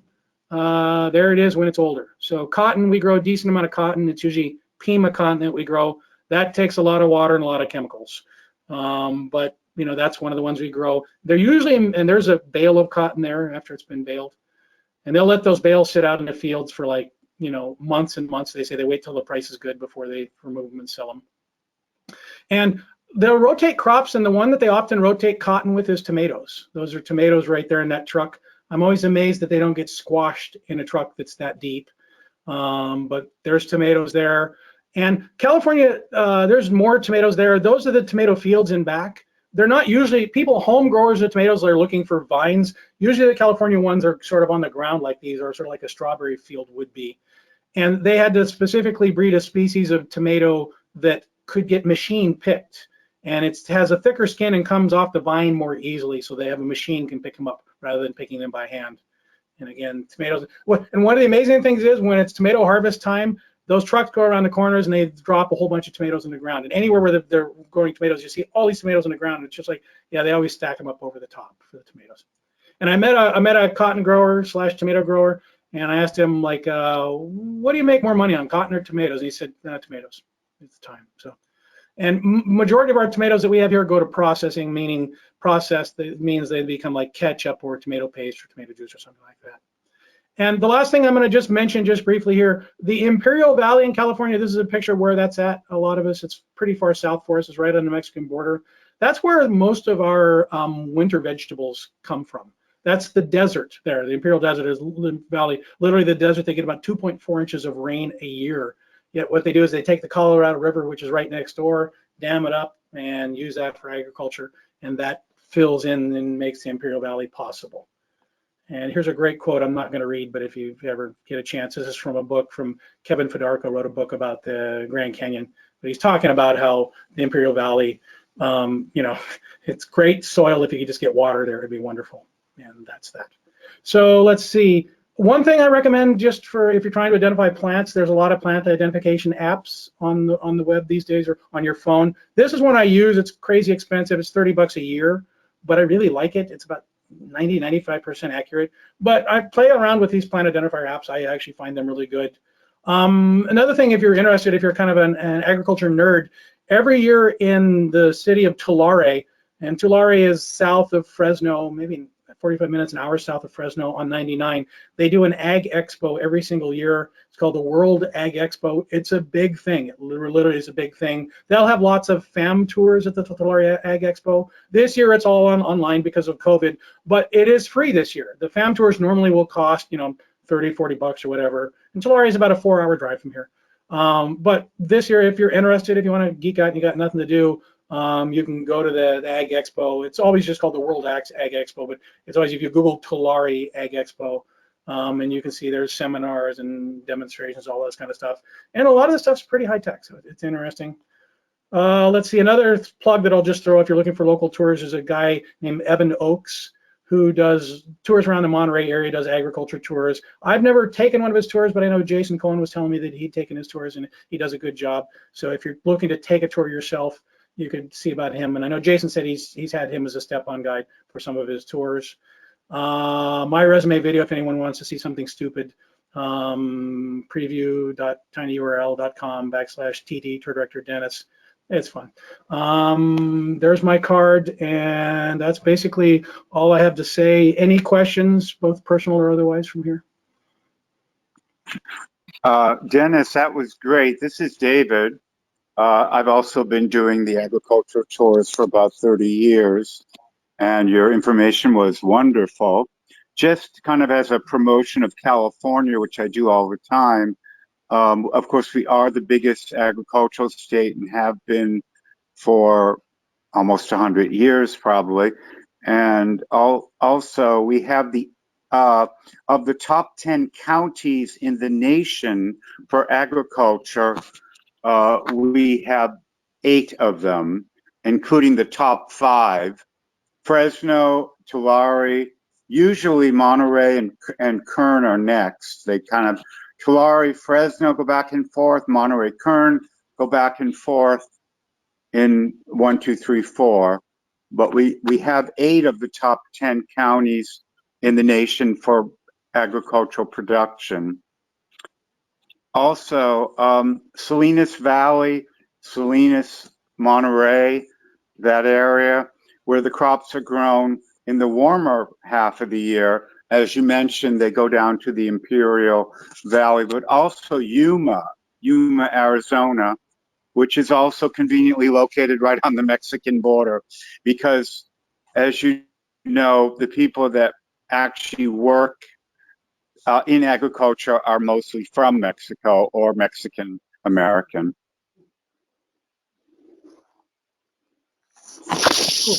There it is when it's older. So cotton, we grow a decent amount of cotton. It's usually Pima cotton that we grow. That takes a lot of water and a lot of chemicals. But, you know, that's one of the ones we grow. They're usually, and there's a bale of cotton there after it's been baled. And they'll let those bales sit out in the fields for like, you know, months and months. They say they wait till the price is good before they remove them and sell them. And they'll rotate crops, and the one that they often rotate cotton with is tomatoes. Those are tomatoes right there in that truck. I'm always amazed that they don't get squashed in a truck that's that deep. But there's tomatoes there. And California, there's more tomatoes there. Those are the tomato fields in back. They're not usually, people, home growers of tomatoes are looking for vines. Usually the California ones are sort of on the ground like these, or sort of like a strawberry field would be. And they had to specifically breed a species of tomato that could get machine picked. And it has a thicker skin and comes off the vine more easily, so they have a machine can pick them up rather than picking them by hand. And again, tomatoes. And one of the amazing things is when it's tomato harvest time, those trucks go around the corners and they drop a whole bunch of tomatoes in the ground. And anywhere where they're growing tomatoes, you see all these tomatoes in the ground. It's just like, yeah, they always stack them up over the top for the tomatoes. And I met a cotton grower / tomato grower, and I asked him, like, what do you make more money on, cotton or tomatoes? And he said, tomatoes. It's time. So, and majority of our tomatoes that we have here go to processing, meaning processed. That means they become like ketchup or tomato paste or tomato juice or something like that. And the last thing I'm going to just mention just briefly here, the Imperial Valley in California, this is a picture where that's at. A lot of us, it's pretty far south for us. It's right on the Mexican border. That's where most of our winter vegetables come from. That's the desert there. The Imperial Desert is the valley. Literally the desert, they get about 2.4 inches of rain a year. Yet what they do is they take the Colorado River, which is right next door, dam it up, and use that for agriculture. And that fills in and makes the Imperial Valley possible. And here's a great quote I'm not going to read, but if you ever get a chance, this is from a book from Kevin Fedarko, wrote a book about the Grand Canyon. But he's talking about how the Imperial Valley, you know, it's great soil. If you could just get water there, it'd be wonderful. And that's that. So let's see. One thing I recommend just for if you're trying to identify plants, there's a lot of plant identification apps on the web these days or on your phone. This is one I use. It's crazy expensive. It's $30 a year, but I really like it. It's about 95% accurate, but I play around with these plant identifier apps. I actually find them really good. Another thing, if you're interested, if you're kind of an agriculture nerd, every year in the city of Tulare, and Tulare is south of Fresno, maybe 45 minutes, an hour south of Fresno on 99, they do an Ag Expo every single year. It's called the World Ag Expo. It's a big thing. It literally is a big thing. They'll have lots of FAM tours at the Tulare Ag Expo. This year it's all online because of COVID, but it is free this year. The FAM tours normally will cost, you know, 30, 40 bucks or whatever. And Tulare is about a 4-hour drive from here. But this year, if you're interested, if you want to geek out and you got nothing to do, you can go to the Ag Expo. It's always just called the World Ag Expo, but it's always, if you Google Tulare Ag Expo, and you can see there's seminars and demonstrations, all this kind of stuff. And a lot of the stuff's pretty high tech, so it's interesting. Let's see, another plug that I'll just throw if you're looking for local tours is a guy named Evan Oakes who does tours around the Monterey area, does agriculture tours. I've never taken one of his tours, but I know Jason Cohen was telling me that he'd taken his tours and he does a good job. So if you're looking to take a tour yourself, you could see about him. And I know Jason said he's had him as a step-on guide for some of his tours. My resume video, if anyone wants to see something stupid, preview.tinyurl.com/TD, Tour Director Dennis. It's fun. There's my card, and that's basically all I have to say. Any questions, both personal or otherwise, from here? Dennis, that was great. This is David. I've also been doing the agricultural tours for about 30 years, and your information was wonderful. Just kind of as a promotion of California, which I do all the time, of course, we are the biggest agricultural state and have been for almost 100 years, probably. And also, we have the of the top 10 counties in the nation for agriculture, we have 8 of them, including the top 5. Fresno, Tulare, usually Monterey and Kern are next. They kind of, Tulare, Fresno go back and forth, Monterey, Kern go back and forth in 1, 2, 3, 4. But we have 8 of the top 10 counties in the nation for agricultural production. Also, Salinas Valley, Salinas, Monterey, that area where the crops are grown in the warmer half of the year. As you mentioned, they go down to the Imperial Valley, but also Yuma, Arizona, which is also conveniently located right on the Mexican border, because as you know, the people that actually work in agriculture are mostly from Mexico or Mexican American. Cool.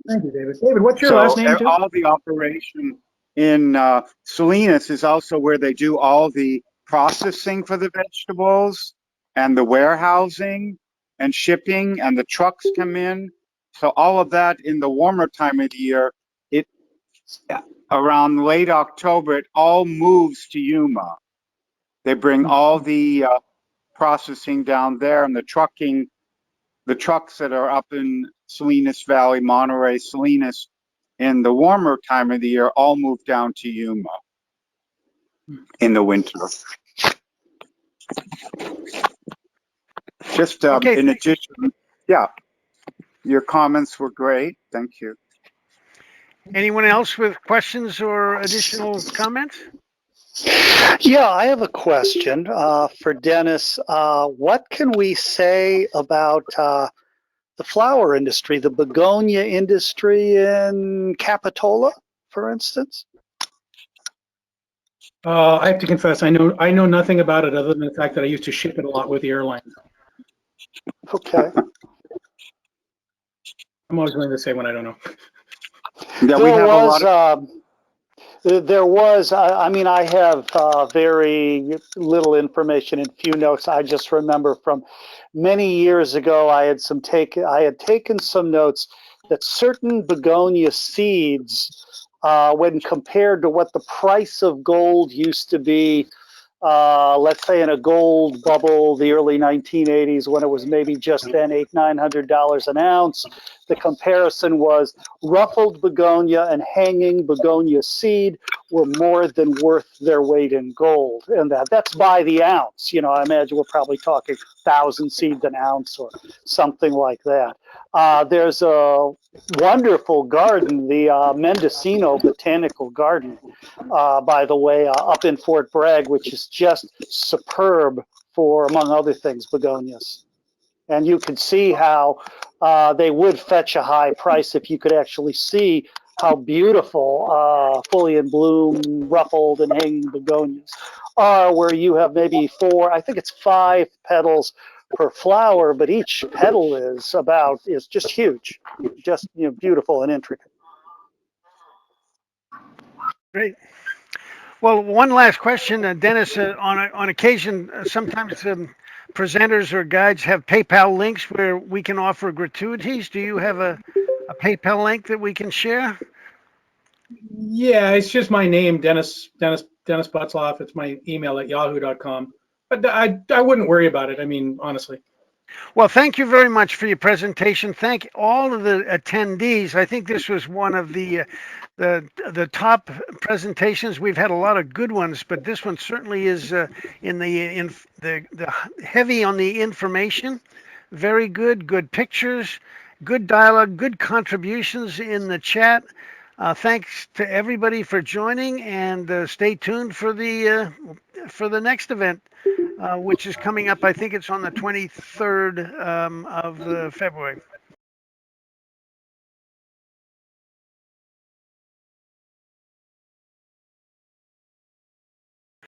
Thank you, David. David, what's your last name too? All the operation in Salinas is also where they do all the processing for the vegetables and the warehousing and shipping, and the trucks come in. So all of that in the warmer time of the year, it around late October, it all moves to Yuma. They bring all the processing down there, and the trucks that are up in Salinas Valley, Monterey, Salinas, in the warmer time of the year, all move down to Yuma in the winter. Just Okay. in addition, yeah, your comments were great. Thank you. Anyone else with questions or additional comments? Yeah, I have a question for Dennis. What can we say about the flower industry, the begonia industry in Capitola, for instance? I have to confess, I know nothing about it other than the fact that I used to ship it a lot with the airlines. Okay. I'm always going to say when I don't know. Yeah, we have a lot of. There was, I mean, I have very little information and few notes. I just remember from many years ago, I had taken some notes that certain begonia seeds, when compared to what the price of gold used to be, let's say in a gold bubble, the early 1980s, when it was maybe just then $800–900 an ounce. The comparison was ruffled begonia and hanging begonia seed were more than worth their weight in gold. And that's by the ounce. You know, I imagine we're probably talking 1,000 seeds an ounce or something like that. There's a wonderful garden, the Mendocino Botanical Garden, by the way, up in Fort Bragg, which is just superb for, among other things, begonias. And you could see how they would fetch a high price if you could actually see how beautiful fully in bloom, ruffled and hanging begonias are, where you have maybe 5 petals per flower, but each petal is just huge, just beautiful and intricate. Great. Well, one last question, Dennis. On occasion, sometimes presenters or guides have PayPal links where we can offer gratuities. Do you have a PayPal link that we can share? Yeah, it's just my name, Dennis Butzlaff. It's my email at yahoo.com. But I wouldn't worry about it. I mean, honestly. Well, thank you very much for your presentation. Thank all of the attendees. I think this was one of the top presentations. We've had a lot of good ones, but this one certainly is in the heavy on the information. Very good pictures, good dialogue, good contributions in the chat. Thanks to everybody for joining, and stay tuned for the next event, which is coming up. I think it's on the 23rd of February.